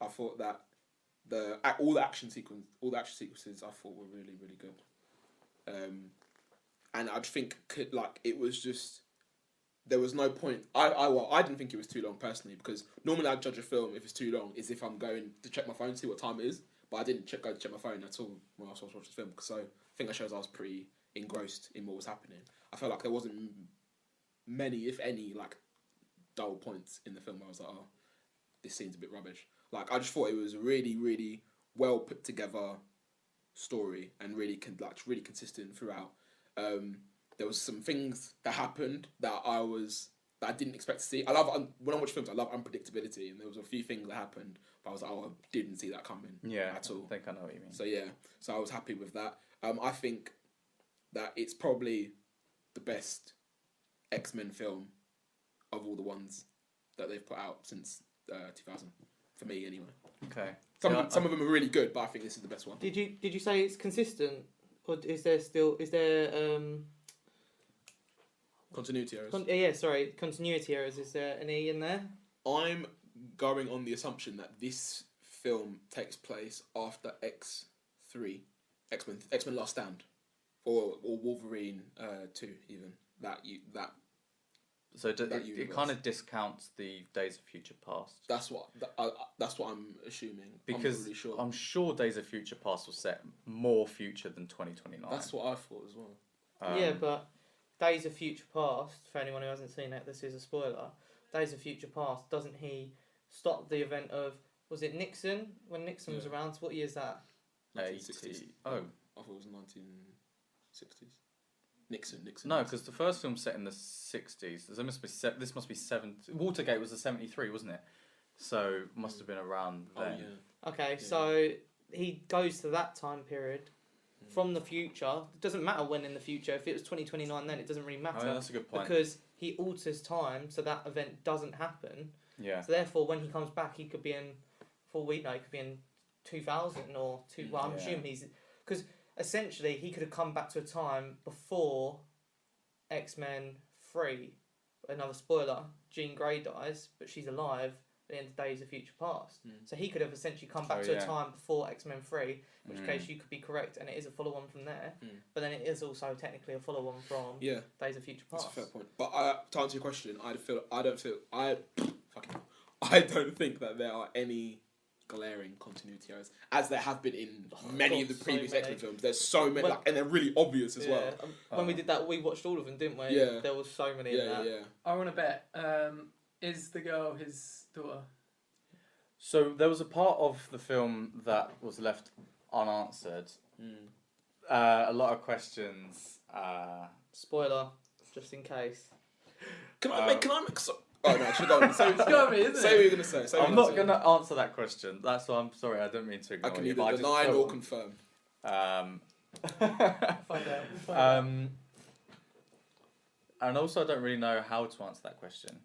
I thought that all the action sequences I thought were really, really good. And I think it was just there was no point. I didn't think it was too long personally, because normally I judge a film if it's too long is if I'm going to check my phone to see what time it is. But I didn't go to check my phone at all when I was watching the film, so I think that shows I was pretty engrossed in what was happening. I felt like there wasn't many, if any, like dull points in the film where I was like, oh, this scene's a bit rubbish. Like I just thought it was a really, really well put together story and really consistent throughout. There was some things that happened that I didn't expect to see. When I watch films, I love unpredictability, and there was a few things that happened, but I was like, oh, I didn't see that coming. At all. I think I know what you mean. So yeah, so I was happy with that. I think that it's probably the best X-Men film of all the ones that they've put out since 2000, for me anyway. Okay. Some of them are really good, but I think this is the best one. Did you say it's consistent, or is there Continuity errors. continuity errors? Is there any in there? I'm going on the assumption that this film takes place after X3, X-Men Last Stand. or Wolverine 2 even that. So That it universe. kind of discounts the Days of Future Past. That's what I'm assuming. Because I'm not really sure. I'm sure Days of Future Past was set more future than 2029. That's what I thought as well. Yeah, but Days of Future Past, for anyone who hasn't seen it, this is a spoiler. Days of Future Past, doesn't he stop the event of, was it Nixon? When Nixon was around, so what year is that? 1960s. Oh. I thought it was 1960s. Nixon. No, because the first film's set in the 60s. This must be 70. Watergate was the 73, wasn't it? So it must have been around then. Oh, yeah. Okay, Yeah. so he goes to that time period from the future. It doesn't matter when in the future. If it was 2029 then, it doesn't really matter. Oh, yeah, that's a good point. Because he alters time so that event doesn't happen. Yeah. So therefore, when he comes back, he could be in, for all we know, he could be in 2000 or two. Well, I'm Yeah. assuming he's, because essentially he could have come back to a time before X-Men 3. Another spoiler: Jean Grey dies, but she's alive at the end of Days of Future Past. So he could have essentially come back to a time before X-Men 3, in which case you could be correct, and it is a follow-on from there. But then it is also technically a follow-on from Days of Future Past. That's a fair point. But to answer your question, I don't think that there are any glaring continuity errors, as there have been in many of the previous X-Men films. There's so many, and they're really obvious as well. When we did that, we watched all of them, didn't we? Yeah. There was so many in that. Yeah. I want to bet. Is the girl his daughter? So there was a part of the film that was left unanswered. A lot of questions. Spoiler, just in case. Can I make? Oh no, I should go on. It's got me, isn't Say it? what you're gonna say. I'm not going to answer that question. That's why I'm sorry. I don't mean to I ignore can you. either but I just deny don't- or confirm. Find out. And also, I don't really know how to answer that question.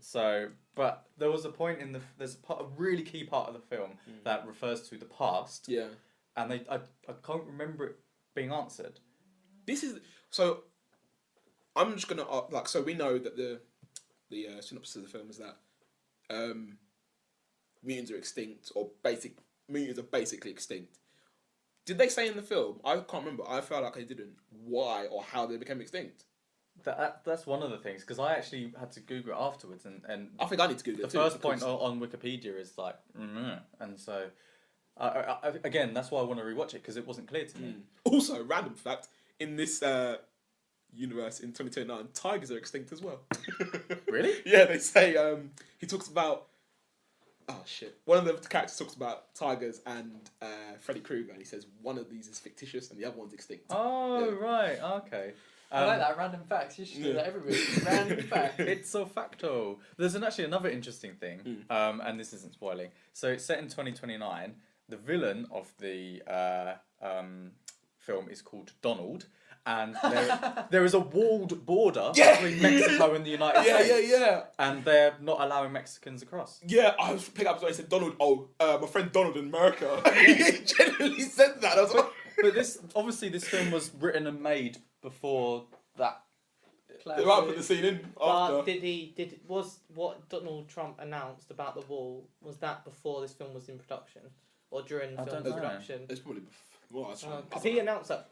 So, but there was a point in there's a really key part of the film that refers to the past. Yeah. And I can't remember it being answered. This is so. I'm just gonna so we know that the synopsis of the film is that mutants are extinct, or mutants are basically extinct. Did they say in the film? I can't remember. I felt like they didn't. Why or how they became extinct? That's one of the things, because I actually had to Google it afterwards, and I think I need to Google it the too. first point on Wikipedia is like, and so again, that's why I want to rewatch it, because it wasn't clear to me. Also, random fact: in this universe in 2029, tigers are extinct as well. Really? Yeah, they say he talks about. Oh shit! One of the characters talks about tigers and Freddy Krueger, and he says one of these is fictitious and the other one's extinct. Oh, Yeah. right, okay. I like that, random facts. You should do that every week. Random fact. It's so facto. There's actually another interesting thing, and this isn't spoiling. So it's set in 2029. The villain of the film is called Donald, and there is a walled border between Mexico and the United States. Yeah. And they're not allowing Mexicans across. Yeah, I was picking up when he said Donald. Oh, my friend Donald in America. He genuinely said that. I was like, But this film was written and made before that. they might put the scene in after. But was what Donald Trump announced about the wall, was that before this film was in production, or during the I film's don't know. production? It's probably Because he announced that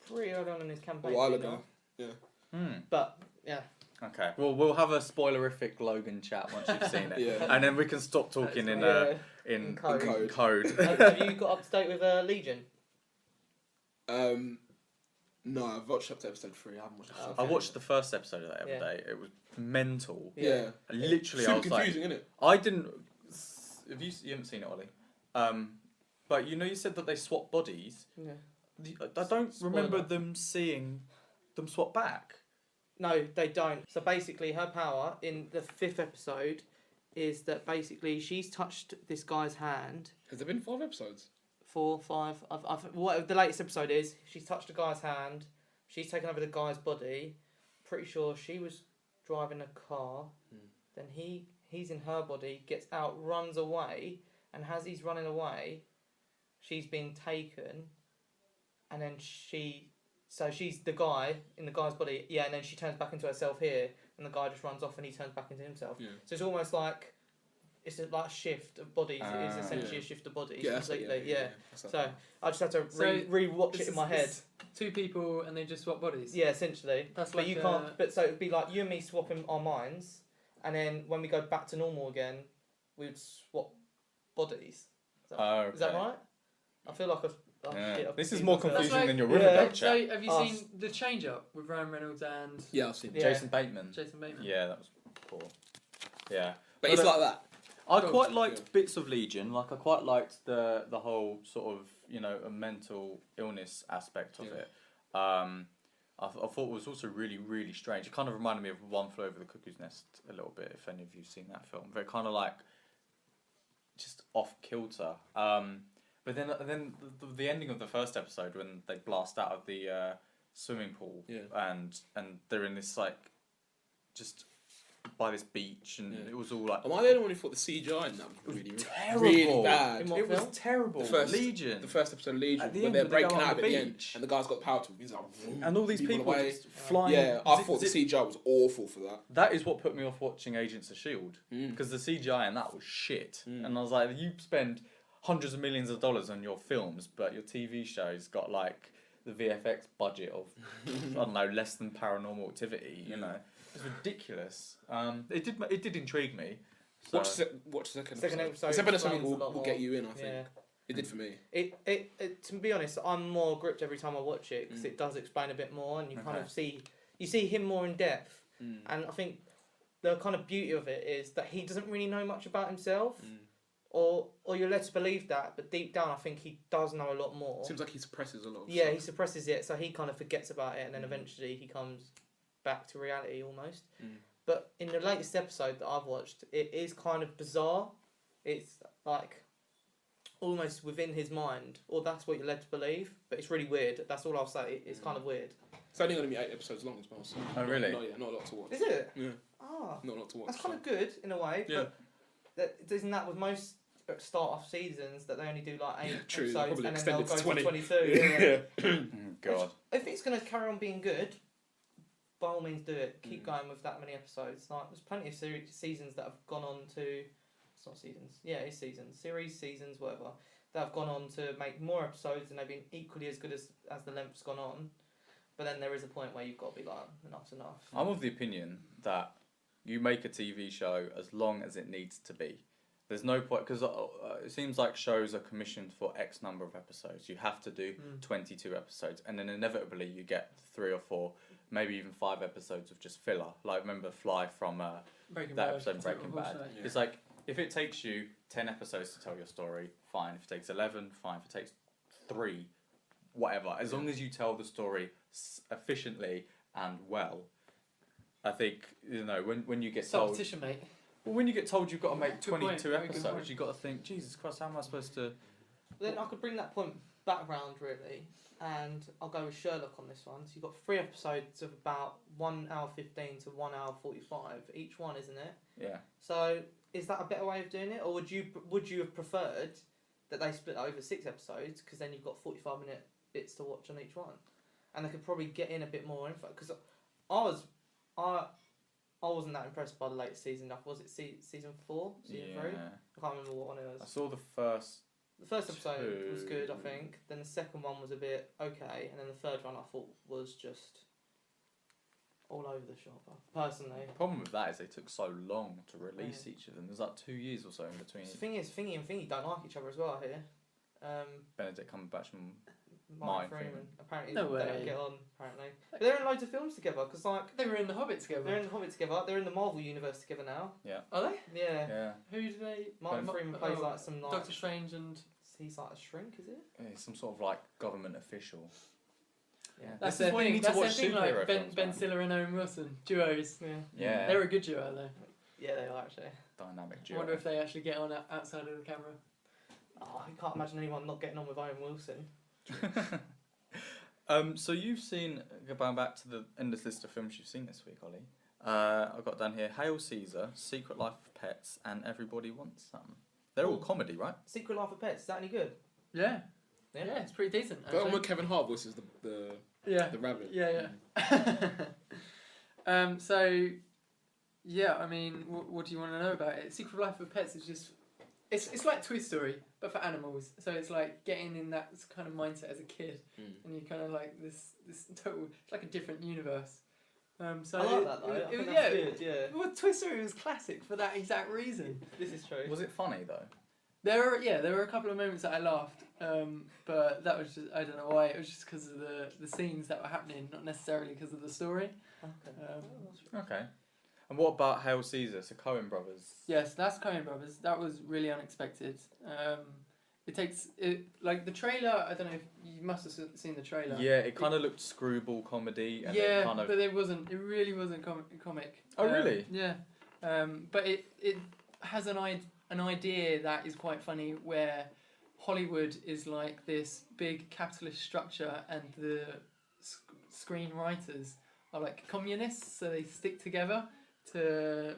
pretty early on in his campaign. a while you know? ago. Yeah. But yeah, Okay. Well, we'll have a spoilerific Logan chat once you've seen it, Yeah. and then we can stop talking in code. code. Have you got up to date with Legion? No, I've watched up to episode 3. I haven't watched episode I 4. watched the first episode of that the other day. It was mental. Yeah. Literally, Super I was confusing, isn't it? I didn't. Have you haven't seen it, Ollie? But you said that they swap bodies. Yeah. I don't remember Spoiler. them seeing them swap back. No, they don't. So basically, her power in the 5th episode is that basically she's touched this guy's hand. Has there been 5 episodes? 4, 5. What the latest episode is, she's touched a guy's hand. She's taken over the guy's body. Pretty sure she was driving a car. Then he's in her body, gets out, runs away, and as he's running away, she's been taken, and then she's the guy in the guy's body, and then she turns back into herself here, and the guy just runs off and he turns back into himself. Yeah. So it's almost like it's like a shift of bodies. It is essentially Yeah. a shift of bodies Yeah, that's completely. it, Yeah. That's So I just had to So re-watch This it in is- my head. this- Two people and they just swap bodies. Yeah, essentially. That's But like you can't. But so it'd be like you and me swapping our minds, and then when we go back to normal again, we'd swap bodies. Is that right? I feel like Yeah. This is confused more myself. confusing That's than your like- Riverdale Yeah. So chat. have you Oh, seen the change up with Ryan Reynolds and Yeah, I've seen it. Yeah. Jason Bateman. Jason Bateman? Yeah, that was poor. Yeah. But it's like that. I Cool. quite liked Yeah. bits of Legion. Like I quite liked the whole sort of a mental illness aspect of Yeah. it. I thought it was also really strange. It kind of reminded me of One Flew Over the Cuckoo's Nest a little bit. If any of you've seen that film, very kind of like just off kilter. But then the ending of the first episode when they blast out of the swimming pool and they're in this like just by this beach and it was all like Am I the only one who thought the CGI in that was really, terrible. really bad? In what it was film? terrible. The first episode of Legion, At the where end, they're when they go breaking on out the at the end, beach. and the guy's got power to him. He's like, vroom, And all these people away. just flying. Yeah, I zip, thought the zip. CGI was awful for that. That is what put me off watching Agents of Shield Mm. because the CGI in that was shit. Mm. And I was like, you spend hundreds of millions of dollars on your films, but your TV show's got like the VFX budget of I don't know less than Paranormal Activity. You know, it's ridiculous. It did intrigue me. So. Watch the second Second episode. episode The second episode explains a lot will more. get you in, I think. Yeah. It did for me. It to be honest, I'm more gripped every time I watch it because it does explain a bit more, and you kind of see him more in depth. Mm. And I think the kind of beauty of it is that he doesn't really know much about himself, Mm. or you're led to believe that, but deep down, I think he does know a lot more. Seems like he suppresses a lot of Yeah, stuff. he suppresses it, so he kind of forgets about it, and then eventually he comes back to reality almost. Mm. But in the latest episode that I've watched, it is kind of bizarre. It's like almost within his mind, or that's what you're led to believe. But it's really weird. That's all I'll say. It's kind of weird. It's only going to be 8 episodes long as well. So Oh, really? Not a lot to watch. Is it? Yeah, Ah, not a lot to watch. that's kind of good in a way. Yeah. But isn't that with most start-off seasons that they only do like 8 True, they'll episodes probably and then extend they'll it go to to 20. 22? Yeah. God. If it's going to carry on being good, by all means do it. Keep going with that many episodes. Like, there's plenty of seasons that have gone on to... It's not seasons. Yeah, it's seasons. Seasons, whatever. That have gone on to make more episodes and they've been equally as good as the length's gone on. But then there is a point where you've got to be like, enough's enough. I'm of the opinion that you make a TV show as long as it needs to be. There's no point because it seems like shows are commissioned for X number of episodes. You have to do 22 episodes, and then inevitably you get 3 or 4, maybe even 5 episodes of just filler. Like remember Fly from Breaking that Bad. episode in Breaking Bad. Yeah. It's like if it takes you 10 episodes to tell your story, fine. If it takes 11, fine. If it takes 3, whatever. As long as you tell the story efficiently and well. I think when you get told. Competition, mate. Well, when you get told you've got to make Good point, 22 very good point. episodes, you've got to think, Jesus Christ, how am I supposed to... Then I could bring that point back round really, and I'll go with Sherlock on this one. So you've got 3 episodes of about 1 hour 15 to 1 hour 45 each one, isn't it? Yeah. So is that a better way of doing it, or would you have preferred that they split it over 6 episodes because then you've got 45-minute bits to watch on each one, and they could probably get in a bit more info? Because I wasn't that impressed by the latest season. Was it season 4, season 3? I can't remember what one it I was. saw the first... The first episode was good, I 2. think. Then the second one was a bit okay, and then the third one I thought was just all over the shop. Personally, The problem with that is they took so long to release each of them. There's like 2 years or so in between. the thing is, Thingy and Thingy don't like each other as well here. Benedict Cumberbatch and... Martin Freeman. Freeman. Apparently, No they way. don't get on. Apparently, but they're in loads of films together. Because like They were in The Hobbit together. they're in The Hobbit together. They're in the Marvel universe together now. Are they? Yeah. Yeah. Who do they? Martin Ma- Freeman plays oh, like some like Doctor Strange and. he's like a shrink, is it? He's some sort of like government official. Yeah. That's This is their why you thing. need That's to their watch thing. superhero Like films, Ben man. Stiller and Owen Wilson duos. Yeah. Yeah. They're a good duo though. Yeah, they are actually. Dynamic I duo. wonder if they actually get on outside of the camera. Oh, I can't imagine anyone not getting on with Owen Wilson. So you've seen, going back to the endless list of films you've seen this week, Ollie. I've got down here Hail Caesar, Secret Life of Pets, and Everybody Wants Some. They're all comedy, right? Secret Life of Pets. Is that any good? Yeah. Yeah. Yeah, it's pretty decent. That one Actually. where Kevin Hart voices the Yeah. rabbit. Yeah. So Yeah, I mean, what do you want to know about it? Secret Life of Pets is just... It's like Toy Story, but for animals. So it's like getting in that kind of mindset as a kid. And you kind of like this total... It's like a different universe. So I like that though. I think that's good, yeah. Well, Toy Story was classic for that exact reason. This is true. Was it funny though? There were a couple of moments that I laughed, but that was just, I don't know why, it was just because of the scenes that were happening, not necessarily because of the story. Okay. Okay. And what about Hail Caesar? So Coen Brothers. Yes, that's Coen Brothers. That was really unexpected. Like the trailer, I don't know if you must have seen the trailer. Yeah, it kind of looked screwball comedy. And yeah, it kind of... but it wasn't. It really wasn't comic. Oh, really? Yeah. But it has an idea that is quite funny, where Hollywood is like this big capitalist structure, and the screenwriters are like communists, so they stick together to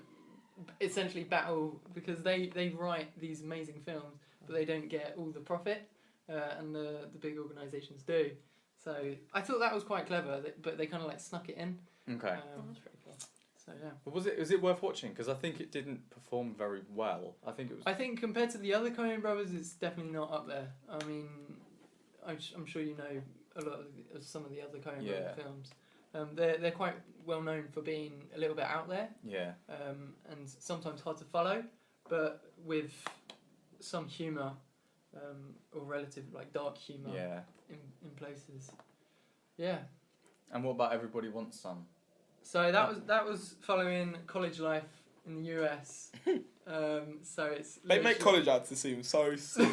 essentially battle, because they write these amazing films, but they don't get all the profit, and the big organisations do. So I thought that was quite clever, but they kind of like snuck it in. Okay. That's pretty cool. So yeah. But was it worth watching? Because I think it didn't perform very well. I think it was... I think compared to the other Coen Brothers, it's definitely not up there. I mean, I'm sure you know a lot of some of the other Coen Brothers films. They're quite well known for being a little bit out there. Yeah. And sometimes hard to follow, but with some humour, or relative like dark humour. Yeah. In places. Yeah. And what about Everybody Wants Some? So that was following college life in the US. So it's They make college out to seem so sick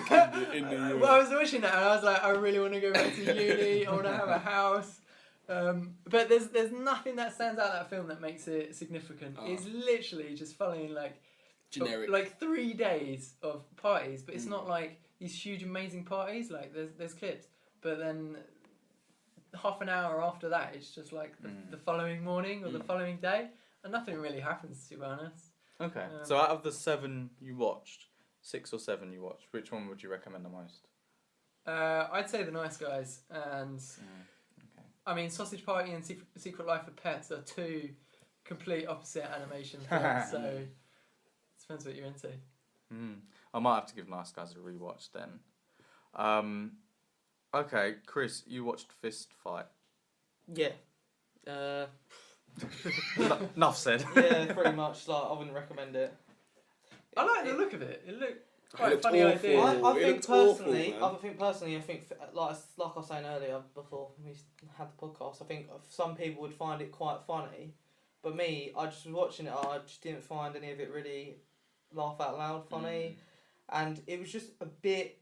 in the US. Well, I was watching that and I was like, I really want to go back to uni. I want to have a house. But there's nothing that stands out of that film that makes it significant. It's literally just following like generic, like 3 days of parties, but it's not like these huge amazing parties. Like there's clips, but then half an hour after that, it's just like the following morning or the following day, and nothing really happens, to be honest. Okay. So out of the 7 you watched, 6 or 7 you watched, which one would you recommend the most? I'd say The Nice Guys, and I mean Sausage Party and Secret Life of Pets are 2 complete opposite animation films, so it depends what you're into. I might have to give Nice Guys a rewatch then. Okay, Chris, you watched Fist Fight. Yeah. Enough said. Yeah, pretty much. Like, I wouldn't recommend it. I like the look of it. It looked quite a looked funny awful. idea. I It think looked awful, personally, man. I think like I was saying earlier before we had the podcast, I think some people would find it quite funny, but me, I just was watching it. I just didn't find any of it really laugh out loud funny, and it was just a bit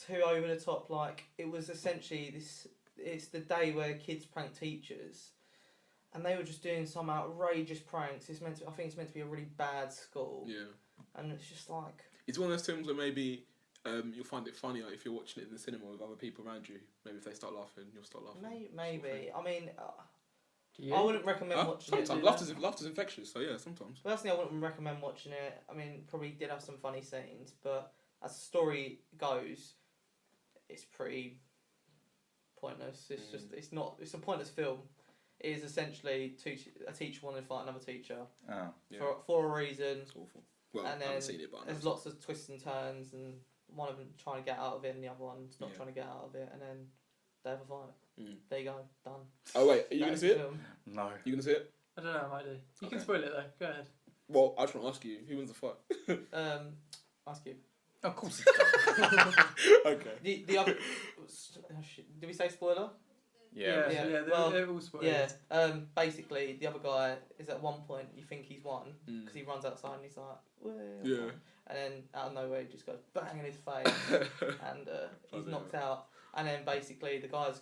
too over the top. Like, it was essentially this. It's the day where kids prank teachers, and they were just doing some outrageous pranks. I think it's meant to be a really bad school. Yeah. And it's just like... It's one of those films where maybe you'll find it funnier if you're watching it in the cinema with other people around you. Maybe if they start laughing, you'll start laughing. Maybe. I mean, Yeah. I wouldn't recommend watching sometimes. it. Laughter's infectious, so yeah, sometimes. Personally, I wouldn't recommend watching it. I mean, probably did have some funny scenes, but as the story goes, it's pretty pointless. It's just, it's a pointless film. It is essentially a teacher wanting to fight another teacher for a reason. It's awful. Well, And I haven't then seen it, but I know There's it's lots of twists and turns, and one of them trying to get out of it, and the other one's not Yeah. trying to get out of it, and then they have a fight. There you go, done. Oh wait, are you That gonna is see the it? film. No. You gonna see it? I don't know, I might do. You can Okay. spoil it though. Go ahead. Well, I just want to ask you, who wins the fight? Ask you. Of course it does. Okay. The other. Did we say spoiler? Yeah. They're, well, they're all spoiled. Yeah. Basically, the other guy is at one point you think he's won because he runs outside and he's like, "Whoa." Yeah. And then out of nowhere he just goes bang in his face and he's knocked out. And then basically the guy's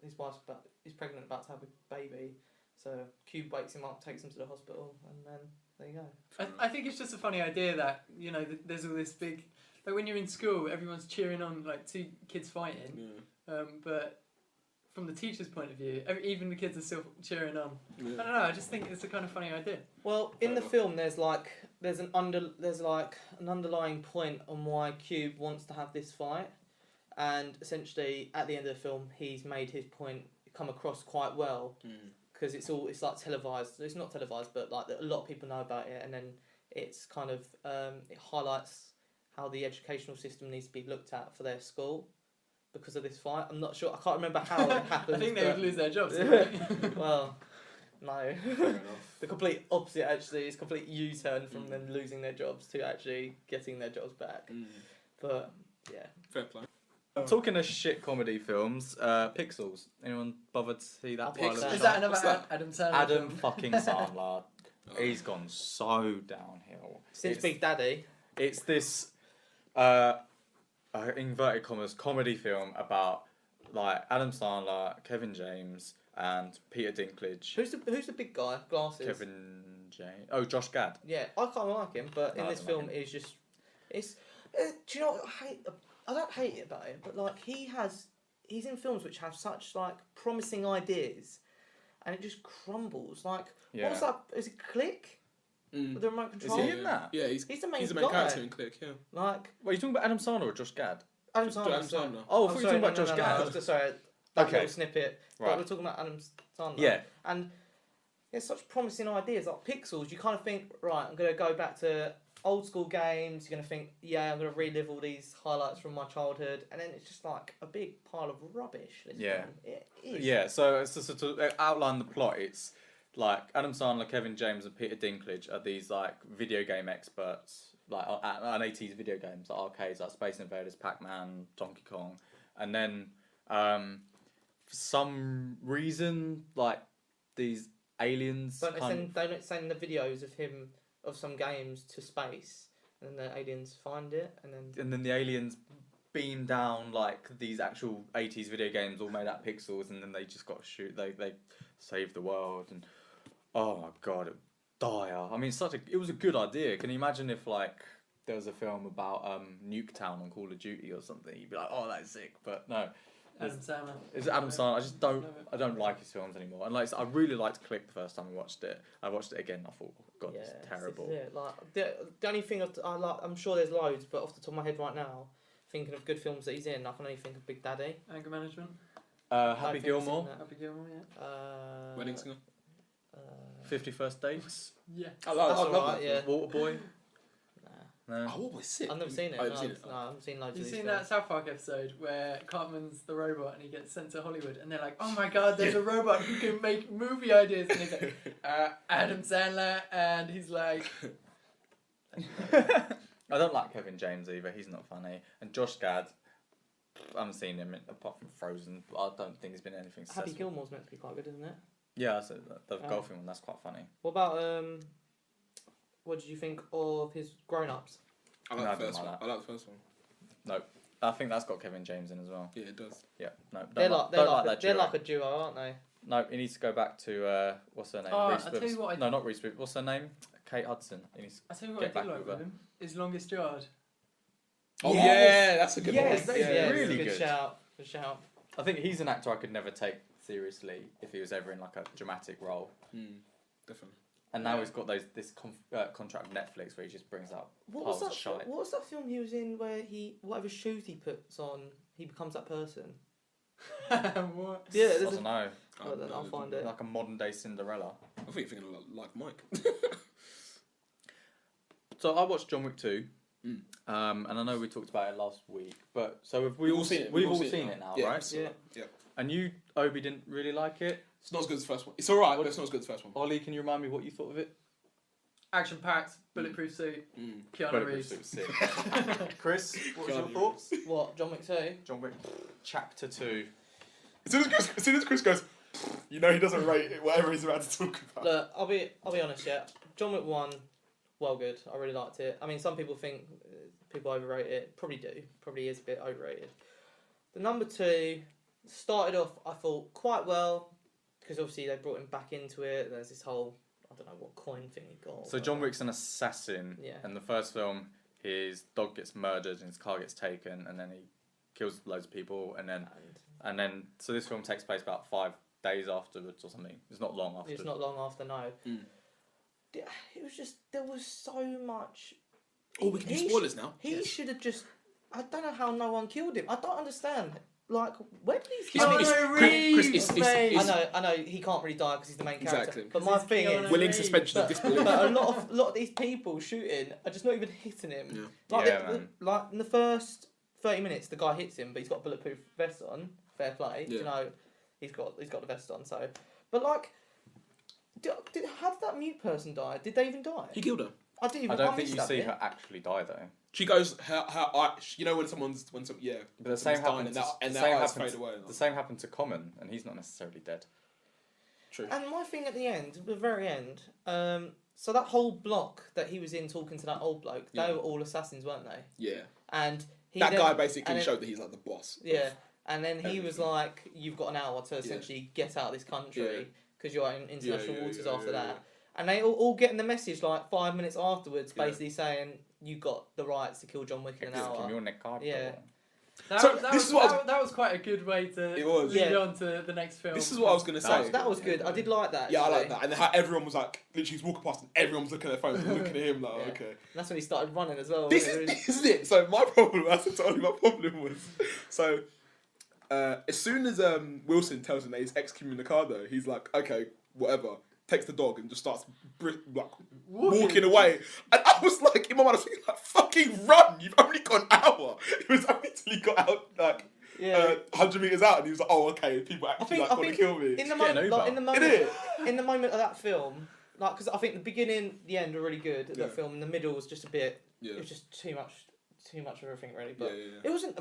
his wife's pregnant, about to have a baby. So Cube wakes him up, takes him to the hospital, and then there you go. I think it's just a funny idea that, you know, there's all this big, like when you're in school, everyone's cheering on like 2 kids fighting, but from the teacher's point of view, even the kids are still cheering on. Yeah. I don't know. I just think it's a kind of funny idea. Well, in the film, there's an underlying point on why Cube wants to have this fight, and essentially at the end of the film, he's made his point come across quite well. because it's like televised. It's not televised, but like a lot of people know about it, and then it's kind of it highlights how the educational system needs to be looked at for their school because of this fight. I'm not sure. I can't remember how it happened. I think they would lose their jobs. Well, no. Fair enough. The complete opposite, actually. It's a complete U-turn from them losing their jobs to actually getting their jobs back. But, yeah. Fair play. Talking of shit comedy films, Pixels. Anyone bothered to see that? I've pilot? watched that. Is that What's another that? Adam Sandler Adam film? fucking Sandler. He's gone so downhill. Since It's- Big Daddy. It's this inverted commas comedy film about like Adam Sandler, Kevin James, and Peter Dinklage. Who's the big guy? Glasses. Kevin James. Oh, Josh Gad. Yeah, I kind of like him, but No, in I this don't like film, him. it's just... It's... do you know what I hate? I don't hate it about him, but like he's in films which have such like promising ideas, and it just crumbles. Like, Yeah. what's that? Is it Click? With the remote Is control? he in that? Yeah, he's He's the main the main guy. character in Click. Yeah. Like, Wait, are you talking about Adam Sandler or Josh Gad? Adam Just Sandler. Adam sorry. Sandler. Oh, I I'm thought you were sorry, talking about no, Josh no, Gad. I was just, sorry, that Okay. little snippet. But Right. we're talking about Adam Sandler. Yeah. And there's such promising ideas like Pixels. You kind of think, right, I'm going to go back to old school games. You're going to think, yeah, I'm going to relive all these highlights from my childhood, and then it's just like a big pile of rubbish. This Yeah. film. It is. Yeah, so it's just to outline the plot. It's like Adam Sandler, Kevin James, and Peter Dinklage are these like video game experts, like on 80s video games, like arcades, like Space Invaders, Pac-Man, Donkey Kong, and then for some reason, like these aliens. Don't kind they don't send the videos of him of some games to space, and then the aliens find it, and then and then the aliens beam down like these actual 80s video games all made out of pixels, and then they just got to shoot. They save the world, and oh my god, it dire. I mean, it was a good idea. Can you imagine if like there was a film about Nuketown on Call of Duty or something? You'd be like, oh, that's sick. But no, Adam Sandler. it's Adam Sandler. I don't like his films anymore. And like I really liked Click the first time I watched it. I watched it again. I thought, oh, god, yeah, it's this terrible. is it. Like the only thing I like, I'm sure there's loads, but off the top of my head right now, thinking of good films that he's in, I can only think of Big Daddy. Anger Management. Happy think I've seen Gilmore, that. Happy Gilmore, yeah. Wedding Singer. 50 First Dates, Yeah. I love That's that. alright, yeah. Waterboy. Nah. No. Oh, what was it? I've never seen it. Oh, No, you've seen it? no, I haven't seen loads You've of these seen films. that South Park episode where Cartman's the robot and he gets sent to Hollywood and they're like, oh my god, there's a robot who can make movie ideas. And he's like, Adam Sandler, and he's like... I don't like Kevin James either. He's not funny. And Josh Gad, I haven't seen him apart from Frozen. But I don't think he's been anything successful. Happy Gilmore's meant to be quite good, isn't it? Yeah, so the Oh. golfing one, that's quite funny. What about what did you think of his grown-ups? I No, I like the don't first like one. I like the first one. I think that's got Kevin James in as well. Yeah, it does. Yeah, no, They're don't like like that they're duo. like a duo, aren't they? No, he needs to go back to what's her name? Oh, Reese I'll tell you what I- No, not Reese Witherspoon. What's her name? Kate Hudson. He needs I tell you what Get I back do like with with her. him is Longest Yard. Oh Yes! yeah, that's a good Yes, one. that is Yeah. really good good. shout. Good shout. I think he's an actor I could never take seriously if he was ever in like a dramatic role. Definitely. And now Yeah. he's got this contract with Netflix where he just brings out What piles was of that? shite. What was that film he was in where he whatever shoes he puts on, he becomes that person? What? Yeah, I there's don't know, Oh, then I'll find it. like a modern day Cinderella. I think you're thinking like Mike. So I watched John Wick 2, Mm. and I know we talked about it last week, but so have we We've all all seen it. We've all seen it now, Yeah, right? so- Yeah. And you, Obi, didn't really like it. It's not as good as the first one. It's alright, but it's not as good as the first one. Ollie, can you remind me what you thought of it? Action packed, bulletproof suit, Keanu Bulletproof Reeves. suit, sick. Chris, what was your Keanu thoughts? What, John Wick 2? John Wick Chapter 2. As soon as Chris goes, you know he doesn't rate it, whatever he's about to talk about. Look, I'll be honest, yeah. John Wick 1, well good. I really liked it. I mean, some people think people overrate it. Probably do. Probably is a bit overrated. The number 2 started off, I thought, quite well, because obviously they brought him back into it. There's this whole, I don't know what coin thing he got. So John Wick's an assassin. Yeah. And the first film, his dog gets murdered and his car gets taken, and then he kills loads of people, and then so this film takes place about 5 days afterwards or something. It's not long after. It's not long after, no. Mm. It was just, there was so much. Oh, we can do spoilers now. He should have just, I don't know how no one killed him. I don't understand. like, where did he? Keanu Reeves, Chris, mate. I know, he can't really die because he's the main character. Exactly. But my thing Keanu is, willing Reeves. suspension of disbelief. but a lot of these people shooting are just not even hitting him. Yeah. Like, Yeah, man. like in the first 30 minutes, the guy hits him, but he's got a bulletproof vest on. Fair play, Yeah. you know, he's got the vest on. So, but like, how did that mute person die? Did they even die? He killed her. I didn't even. I don't I think you missed see that her actually die though. She goes, her eye, you know when someone's, yeah. But the same someone's happened. dying and the their same eyes happened. fade away. The same happened to Common, and he's not necessarily dead. True. And my thing at the end, the very end, so that whole block that he was in talking to that old bloke, Yeah. they were all assassins, weren't they? Yeah. And he That then- guy basically and then- showed that he's like the boss. Yeah, and then he was everything. like, "You've got an hour to essentially get out of this country because you're in international waters after that." And they all getting the message like 5 minutes afterwards, Yeah. basically saying, "You got the rights to kill John Wick in an hour." Yeah. That was quite a good way to It was. lead Yeah. on to the next film. This is what I was going to say. That was good. I did like that. Yeah, I actually. like that. And then how everyone was like, literally, he's walking past and everyone's looking at their phones and looking at him like, Yeah. okay. And that's when he started running as well. This wasn't it? is it. So my problem, as I told you, my problem was, so as soon as Wilson tells him that he's excommunicado, he's like, okay, whatever. Takes the dog and just starts walking away. And I was like, in my mind, I was thinking, like, fucking run! You've only got an hour. He was literally got out like 100 meters out, and he was like, oh, okay, people actually want to kill me. In the Get an moment, like, Uber. in the moment of that film, like, because I think the beginning, the end were really good. That Yeah. film, and the middle was just a bit. Yeah. It was just too much of everything, really. But Yeah. it wasn't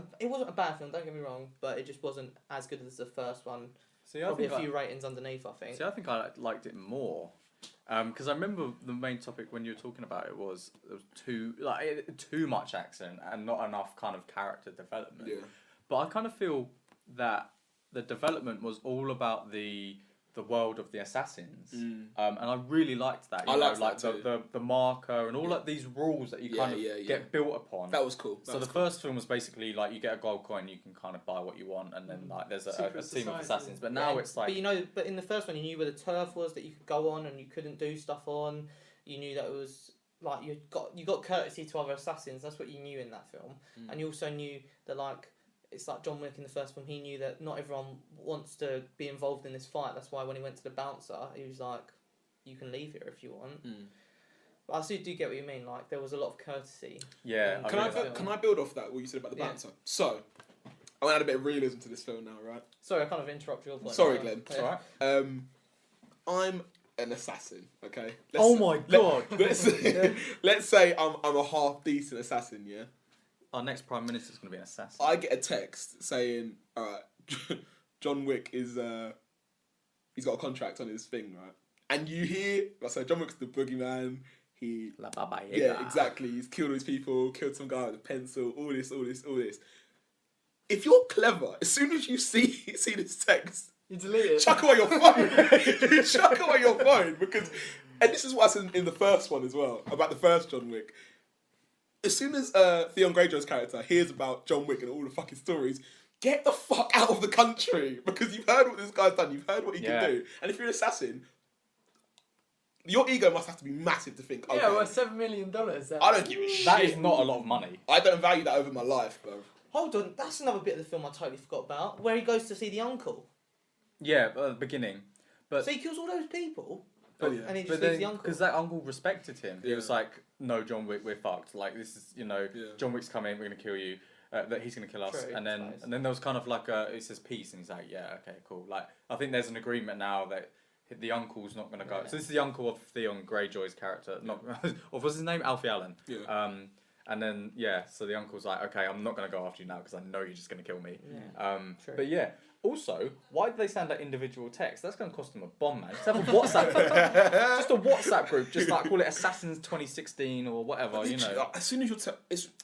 a bad film. Don't get me wrong, but it just wasn't as good as the first one. See, I Probably think a few ratings underneath, I think. See, I think I liked it more, because I remember the main topic when you were talking about it was there was too much action and not enough kind of character development. Yeah. But I kind of feel that the development was all about the world of the assassins, and I really liked that. I liked like that the marker and all of these rules that you kind of get built upon. That was cool. So the first film was basically like you get a gold coin, you can kind of buy what you want, and then like there's a team of Society. assassins. But now it's like, but in the first one, you knew where the turf was that you could go on and you couldn't do stuff on. You knew that it was like you got courtesy to other assassins. That's what you knew in that film, and you also knew that like. It's like John Wick in the first film. He knew that not everyone wants to be involved in this fight. That's why when he went to the bouncer, he was like, "You can leave here if you want." But I do get what you mean. Like there was a lot of courtesy. yeah. Can I build off that what you said about the bouncer? So I want to add a bit of realism to this film now, right? Sorry, I kind of interrupted your point. Sorry, Glenn. It's alright. I'm an assassin. Okay. Oh my god! Let's say I'm a half decent assassin. Yeah. Our next prime minister is going to be an assassin. I get a text saying, "All right, John Wick is he's got a contract on his thing, right?" And you hear, so John Wick's the boogeyman. La Baba Yaga. Yeah, exactly. He's killed all these people, killed some guy with a pencil. All this. If you're clever, as soon as you see this text, You delete it. chuck away your phone. You chuck away your phone because, and this is what I said in the first one as well about the first John Wick. As soon as Theon Greyjoy's character hears about John Wick and all the fucking stories, get the fuck out of the country because you've heard what this guy's done. You've heard what he can do, and if you're an assassin, your ego must have to be massive to think. Okay, Yeah, well, $7 million. I don't give a shit. That is not a lot of money. I don't value that over my life, bro. Hold on, that's another bit of the film I totally forgot about, where he goes to see the uncle. Yeah, at the beginning. But So he kills all those people, Oh, yeah. and he but just then leaves the uncle. because that uncle respected him, he Yeah. was like, "No, John Wick, we're fucked. Like this is, John Wick's coming. We're gonna kill you. That he's gonna kill us." True, and then nice. there was kind of like it says peace, and he's like, "Yeah, okay, cool." Like I think there's an agreement now that the uncle's not gonna go. Yeah. So this is the uncle of Theon Greyjoy's character, not or what's his name, Alfie Allen. Yeah. And then so the uncle's like, "Okay, I'm not gonna go after you now because I know you're just gonna kill me." Yeah. True. But yeah. Also, why did they send out individual text? That's going to cost them a bomb, man. Just have a WhatsApp, just a WhatsApp group, just like call it Assassins 2016 or whatever, As soon as you're,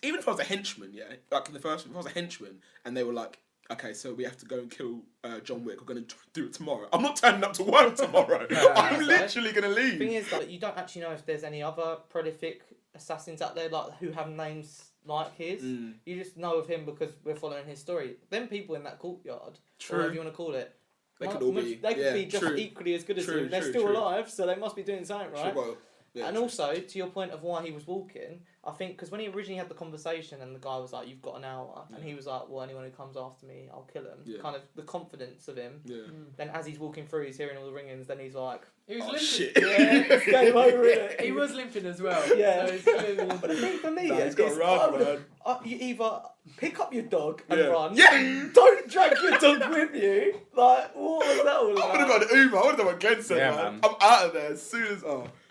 even if I was a henchman, yeah, like in the first one, if I was a henchman, and they were like, "Okay, so we have to go and kill John Wick. We're going to do it tomorrow." I'm not turning up to work tomorrow. I'm literally going to The thing leave. is that you don't actually know if there's any other prolific assassins out there like who have names like his. You just know of him because we're following his story. Them people in that courtyard, or whatever you want to call it, They could all be. They could be just true. equally as good as True, him. They're true, still true. alive, so they must be doing something right. Well, Yeah, and true. also, to your point of why he was walking, I think because when he originally had the conversation and the guy was like, "You've got an hour," and he was like, "Well, anyone who comes after me, I'll kill him." Yeah. Kind of the confidence of him. Yeah. Then as he's walking through, he's hearing all the ringings. Then he's like, He was Oh, limping. shit. "Yeah, it's game over, innit?" He was limping as well. Yeah. So it's clearly But the thing for me Nah, is, he's got to run, man. you either pick up your dog and Yeah. run. Yeah. Don't drag your dog with you. Like, what was that all I would have about? got an Uber. I would have done against it, Yeah, man. man. I'm out of there as soon as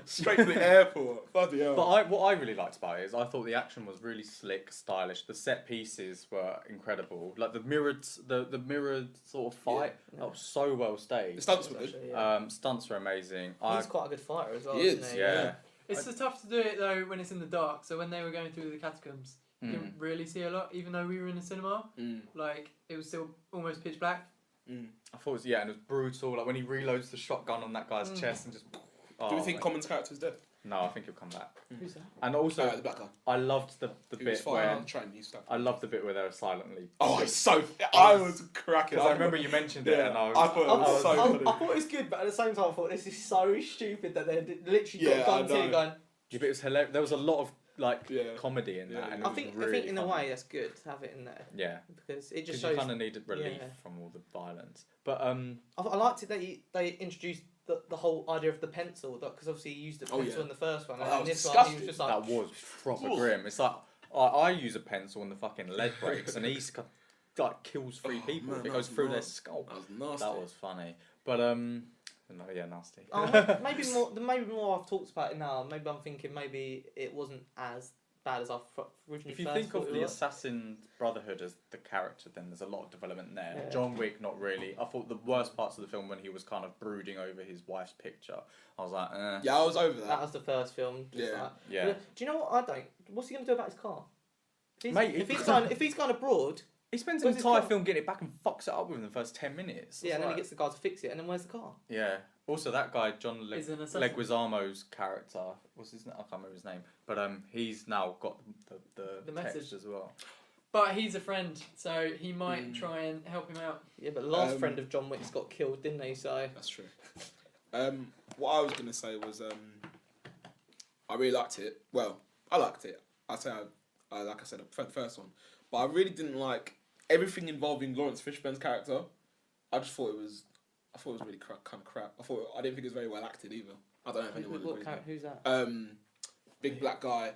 straight to the airport. Bloody hell. But what I really liked about it is I thought the action was really slick, stylish. The set pieces were incredible. Like the mirrored sort of fight, Yeah. that was so well the staged. stunts were good. Actually, yeah. Stunts were amazing. He's quite a good fighter as well. He isn't is, he? yeah. It's so tough to do it though when it's in the dark. So when they were going through the catacombs, you didn't really see a lot, even though we were in the cinema. Mm. Like it was still almost pitch black. Mm. I thought it was, and it was brutal. Like when he reloads the shotgun on that guy's chest and just. Do we think Common's character is dead? No, I think he'll come back. Who's that? And also, The black guy. I loved the He was bit fighting where on the train. He stuck. I loved the bit where they were silently. Oh, it's so. I was cracking. Because I remember you mentioned it, Yeah, and I I thought it was so I funny. thought it was good, but at the same time, I thought this is so stupid that they literally Yeah, got guns I know. here going. Yeah, but it was hilarious. There was a lot of Yeah. comedy in Yeah. that, and it I was think really in a funny. way that's good to have it in there Yeah, because it because just you shows. kind of needed relief yeah. from all the violence. But I liked it that they introduced the whole idea of the pencil because obviously he used the Oh, pencil yeah. in the first one, Oh, and that in was this one he was disgusting. just like. that was proper Ooh. grim. It's like I use a pencil and the fucking lead breaks, and he like kills three Oh, people man, if it that goes was through their nasty. skull. That was nasty. That was funny. But no, yeah, nasty. Oh, maybe more. Maybe more. I've talked about it now. Maybe I'm thinking maybe it wasn't as bad as I originally. If you first think thought of it the was. Assassin Brotherhood as the character, then there's a lot of development there. Yeah. John Wick, not really. I thought the worst parts of the film when he was kind of brooding over his wife's picture. I was like, Yeah, I was over That that. was the first film. Just Yeah. like, yeah. But do you know what I don't? What's he going to do about his car? Mate, If he's going abroad, He spends an Where's his entire car? film getting it back and fucks it up within the first 10 minutes. yeah, and then he It's gets the guy to fix it, and then where's the car? like- Yeah. Also, that guy, John Is an assassin. Leguizamo's character, what's his name? I can't remember his name. But he's now got the The text message. as well. But he's a friend, so he might Mm. try and help him out. Yeah, but the last Um, friend of John Wick's got killed, didn't he? So That's true. What I was gonna say was I really liked it. Well, I liked it. I'd say like I said, I preferred the first one, but I really didn't like everything involving Lawrence Fishburne's character. I just thought it was really kind of crap. I didn't think it was very well acted either. I don't know if anyone agrees. who's that? Big black guy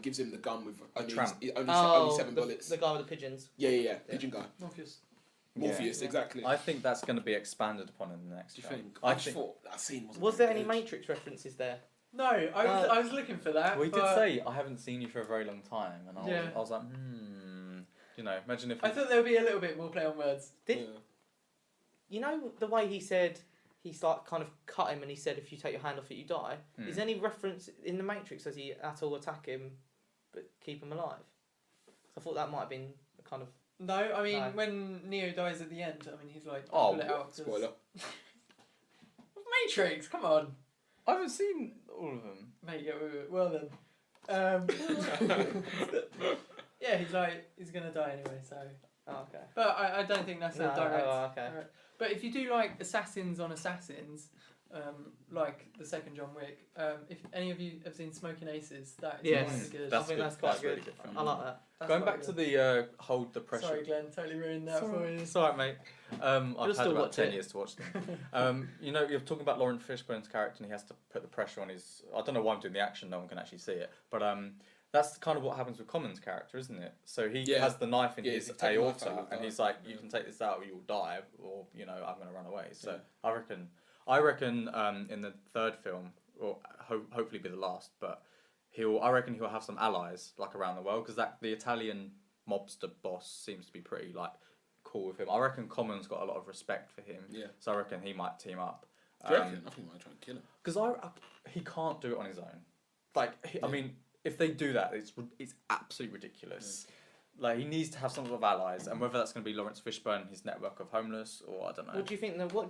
gives him the gun with only tramp. only 7 bullets. The guy with the pigeons. Yeah, pigeon guy. Morpheus. Morpheus, Yeah. exactly. I think that's going to be expanded upon in the next Do you film. think? I I just think. thought that scene wasn't. Was very there any good. Matrix references there? No, I was looking for that. Well, he did but say, I haven't seen you for a very long time. And Yeah. I was like, You know, imagine if. I thought there would be a little bit more play on words. Did you know the way he said he's like kind of cut him and he said if you take your hand off it you die? Is there any reference in the Matrix does he at all attack him but keep him alive? I thought that might have been a kind of No, I mean No. when Neo dies at the end, I mean he's like, Oh, pull it out. 'cause- Spoiler. Matrix, come on, I haven't seen all of them. mate. Yeah, well then. Yeah, he's gonna die anyway. So, oh, okay. but I don't think that's a No, direct. oh, okay. direct- But if you do like assassins on assassins, like the second John Wick, if any of you have seen Smoking Aces, that is Yes. really good. That's I think good. that's quite That's really good. good film. I like that. That's Going quite back to good. the hold the pressure. Sorry, Glenn, totally ruined that for you. It's alright, mate. I've had still about watch 10 it. years to watch them. You know, you're talking about Lawrence Fishburne's character, and he has to put the pressure on his. I don't know why I'm doing the action; no one can actually see it. But that's kind of what happens with Common's character, isn't it? So he Yeah. has the knife in Yeah, his if you take the knife out, aorta, you'll and die. he's like, "You Yeah. can take this out, or you'll die, or you know, I'm going to run away." So Yeah. I reckon, in the third film, or hopefully be the last, but I reckon he'll have some allies like around the world because the Italian mobster boss seems to be pretty like cool with him. I reckon Common's got a lot of respect for him, Yeah. so I recken he might team up. Do you reckon? I think I might try and kill him. Because he can't do it on his own. Like I mean, if they do that, it's absolutely ridiculous. Like he needs to have some sort of allies, and whether that's going to be Lawrence Fishburne, his network of homeless, or I don't know. What do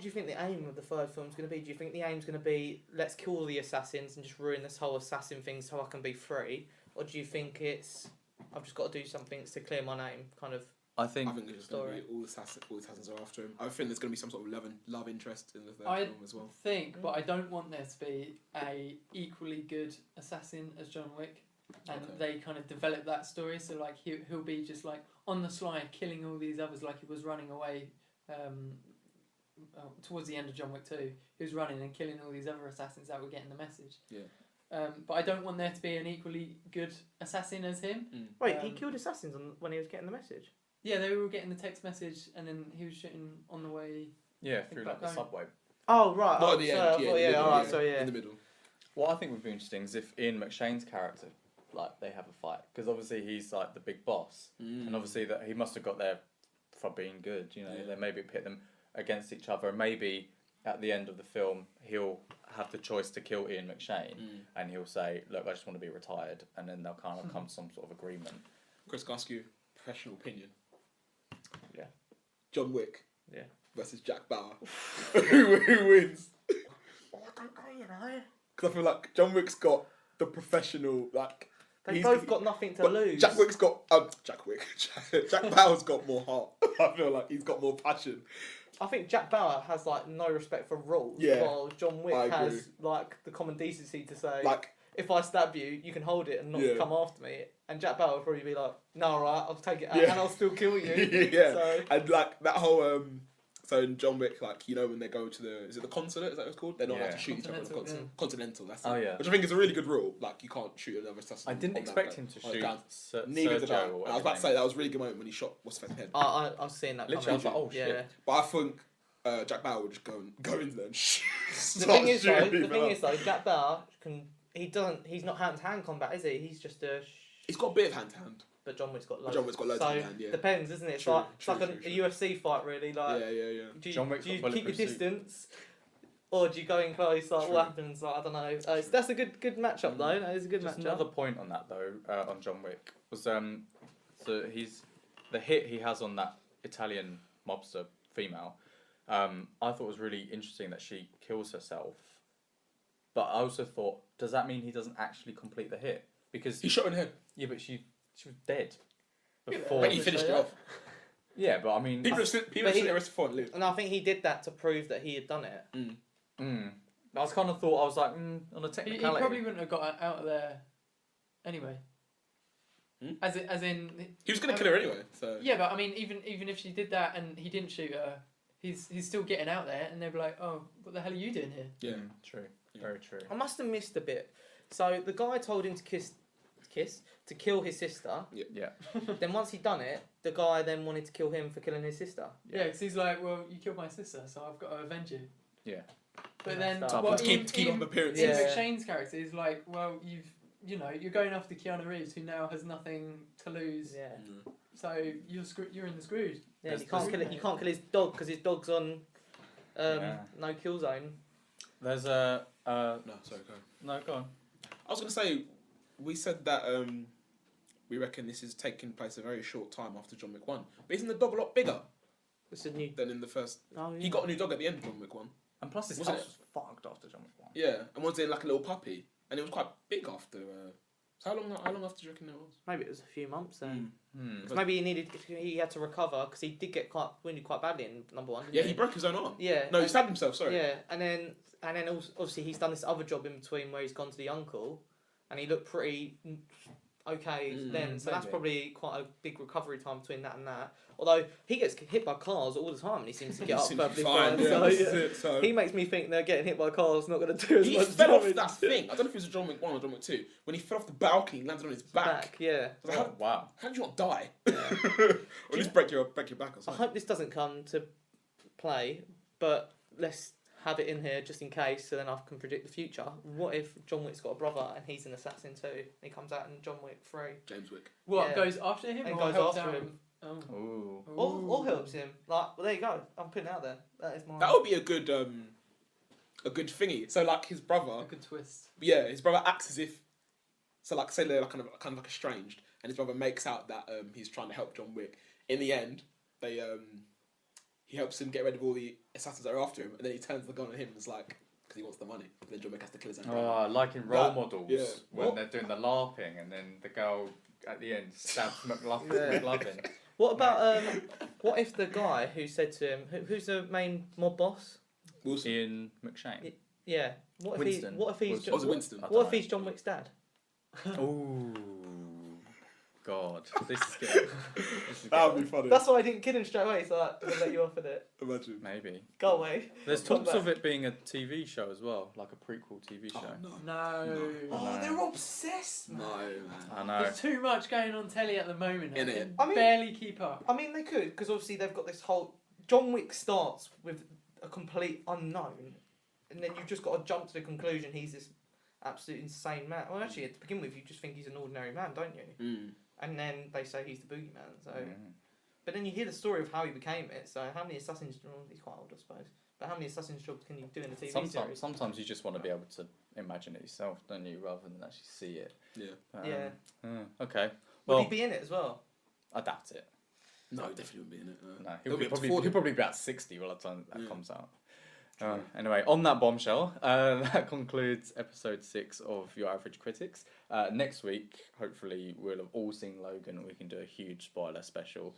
you think the aim of the third film's going to be? Do you think the aim's going to be let's kill all the assassins and just ruin this whole assassin thing so I can be free, or do you think it's I've just got to do something to clear my name, kind of I I think think it's just going to Story. be all the assassins are after him. I think there's going to be some sort of love interest in the third I film as well. think, but I don't want there to be a equally good assassin as John Wick, and Okay. they kind of develop that story. So like he'll be just like on the sly, killing all these others, like he was running away. Towards the end of John Wick 2, he was running and killing all these other assassins that were getting the message. Yeah. But I don't want there to be an equally good assassin as him. Wait, he Um, killed assassins when he was getting the message. Yeah, they were all getting the text message, and then he was shooting on the way. yeah, through like the back home. subway. Oh right. Not oh, at the so end, I yeah, thought- in the middle, alright, so yeah. in the middle. What I think would be interesting is if Ian McShane's character, like, they have a fight, because obviously he's like the big boss, and obviously that he must have got there for being good. You know, Yeah. they maybe pit them against each other, and maybe at the end of the film he'll have the choice to kill Ian McShane, and he'll say, "Look, I just want to be retired," and then they'll kind of come to some sort of agreement. Chris, can I ask you a professional opinion? Yeah. John Wick. Yeah. Versus Jack Bauer. who wins? You know, Because I feel like John Wick's got the professional, like. they he's- both got nothing to but lose. Jack Wick's got Jack Bauer's got more heart. I feel like he's got more passion. I think Jack Bauer has like no respect for rules, Yeah, while John Wick I agree. has like the common decency to say, Like, if I stab you, you can hold it and not Yeah. come after me. And Jack Bauer would probably be like, no, all right, I'll take it out Yeah. and I'll still kill you. yeah, So, and like that whole so in John Wick, like, you know, when they go to is it the consulate? Is that what it's called? They're not allowed Yeah. to shoot each other. On the Continental, Continental, that's it. Oh, yeah. Which I think is a really good rule. Like, you can't shoot another assassin. I didn't on that expect day, him to on the shoot ground. Sir, Neither did I. Sergio And or I was about to whatever say his that was a really good moment when he shot what's his head. I was seeing that Literally, I was coming. like, oh, shit. Yeah. But I think Jack Bauer would just go into there and The thing is though, Jack Bauer he's not hand to hand combat, is he? He's just a. He's got a bit of hand to hand. But John Wick's got But loads. John Wick's got loads so of hand, yeah. depends, isn't it? It's True, like true, a true. UFC fight, really. Like, Yeah. do you, John Wick's do you got keep your bulletproof suit. distance, or do you go in close? Like, True. what happens? Like, I don't know. That's a good matchup though. That is a good Just matchup. another point on that though, on John Wick was so he's the hit he has on that Italian mobster female. I thought was really interesting that she kills herself, but I also thought, does that mean he doesn't actually complete the hit? Because He shot in the head. yeah, but she was dead Yeah, before. But he finished it off. Yeah, but I mean, People just he- arrested for it and lived. And I think he did that to prove that he had done it. I was kind of thought I was like on a He technicality. probably wouldn't have got out of there anyway. Hmm? As in, He was going to kill her anyway, so. yeah, but I mean, even if she did that and he didn't shoot her, he's still getting out there, and they'd be like, "Oh, what the hell are you doing here?" Yeah. True. Yeah. Very true. I must have missed a bit. So the guy told him to kill his sister. Yeah. Then once he'd done it, the guy then wanted to kill him for killing his sister. Yeah, because he's like, "Well, you killed my sister, so I've got to avenge you." Yeah. But Yeah, then, that's well, tough. To keep up appearances. Ian Yeah. McShane's character is like, "Well, you're going after Keanu Reeves, who now has nothing to lose, Yeah. so you're in the screwed." Yeah, There's- you can't there's- kill it. You can't kill his dog because his dog's on Yeah. no kill zone. There's a No, sorry, go on. no, go on. I was going to say, we said that we reckon this is taking place a very short time after John Wick 1. But isn't the dog a lot bigger It's a new. than in the first? Oh, yeah. He got a new dog at the end of John Wick 1. And plus, his Wasn't house was fucked after John Wick 1. Yeah, and was in like a little puppy. And it was quite big after. So how long after do you reckon it was? Maybe it was a few months then. Hmm. 'Cause maybe he had to recover because he did get quite wounded quite badly in number one. Didn't Yeah, he broke his own arm. Yeah. No, he and- stabbed himself, sorry. Yeah, and then also, obviously he's done this other job in between where he's gone to the uncle, and he looked pretty okay then. So that's maybe. probably quite a big recovery time between that and that. Although he gets hit by cars all the time, and he seems to get up Seems to be perfectly fine, fine. yeah, So, this yeah. is it, so. He makes me think that getting hit by cars not going to do as He much fell off damage. that thing. I don't know if it was John Wick 1 or John Wick 2. When he fell off the balcony and landed on his back. Yeah. I was like, Oh, wow. how did you not die? Yeah. or at least break your back or I something. hope this doesn't come to play, but let's have it in here just in case, so then I can predict the future. What if John Wick's got a brother and he's an assassin too? And he comes out in John Wick 3. James Wick. What Yeah. goes after him And or goes helps after out him. Oh. Ooh. Or helps him. Like, well, there you go. I'm putting it out there. That is my. That would be a good thingy. So like his A brother, good twist. yeah, his brother acts as if, so like say they're like kind of like estranged, and his brother makes out that he's trying to help John Wick. In the end, they he helps him get rid of all the assassins that are after him, and then he turns the gun on him and is like, because he wants the money. But then John Wick has to kill his own brother. Oh, like in role That- models yeah. when What? they're doing the LARPing and then the girl at the end stabs Yeah. McLovin. What about what if the guy who said to him, who's the main mob boss? Wilson. Ian McShane. Yeah. What if Winston. What if he's Was it Winston? What if he's John Wick's dad? Ooh, God, this is good. That would be funny. That's why I didn't kid him straight away. So I let you off with it. Imagine. Maybe. Go away. There's Come talks back. of it being a TV show as well, like a prequel TV show. Oh, no. No. Oh, No. they're obsessed. No, man. I know. There's too much going on telly at the moment. Innit? I can I mean- barely keep up. I mean, they could, because obviously they've got this whole. John Wick starts with a complete unknown, and then you've just got to jump to the conclusion he's this absolute insane man. Well, actually, to begin with, you just think he's an ordinary man, don't you? Mm. And then they say he's the boogeyman. So, Mm. but then you hear the story of how he became it. So, how many assassins? Well, he's quite old, I suppose. But how many assassins jobs can you do in a TV series? Sometimes you just want to be able to imagine it yourself, don't you, rather than actually see it. Yeah. Yeah. Okay. Would Well, he be in it as well? I doubt it. No, definitely wouldn't be in it. No, He'll be he'll probably be about 60 by the time that Yeah. comes out. Anyway, on that bombshell, that concludes episode 6 of Your Average Critics. Next week, hopefully, we'll have all seen Logan and we can do a huge spoiler special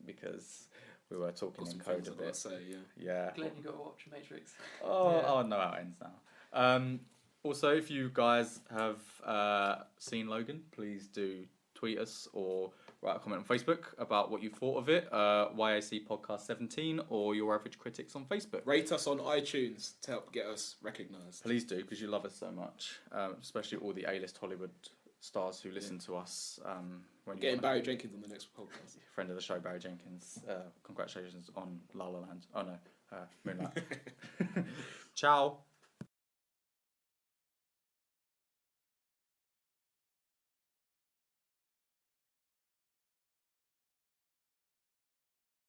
because we were talking in code a bit. Say, yeah. Yeah. Glenn, you got to watch Matrix. Oh, Yeah. oh no, how it ends now. Also, if you guys have seen Logan, please do tweet us or write a comment on Facebook about what you thought of it. YAC Podcast 17 or Your Average Critics on Facebook. Rate us on iTunes to help get us recognised. Please do, because you love us so much, especially all the A-list Hollywood stars who listen to us. When you Getting wanna- Barry Jenkins on the next podcast. friend of the show, Barry Jenkins. Congratulations on La La Land. Oh no, Moonlight. Ciao.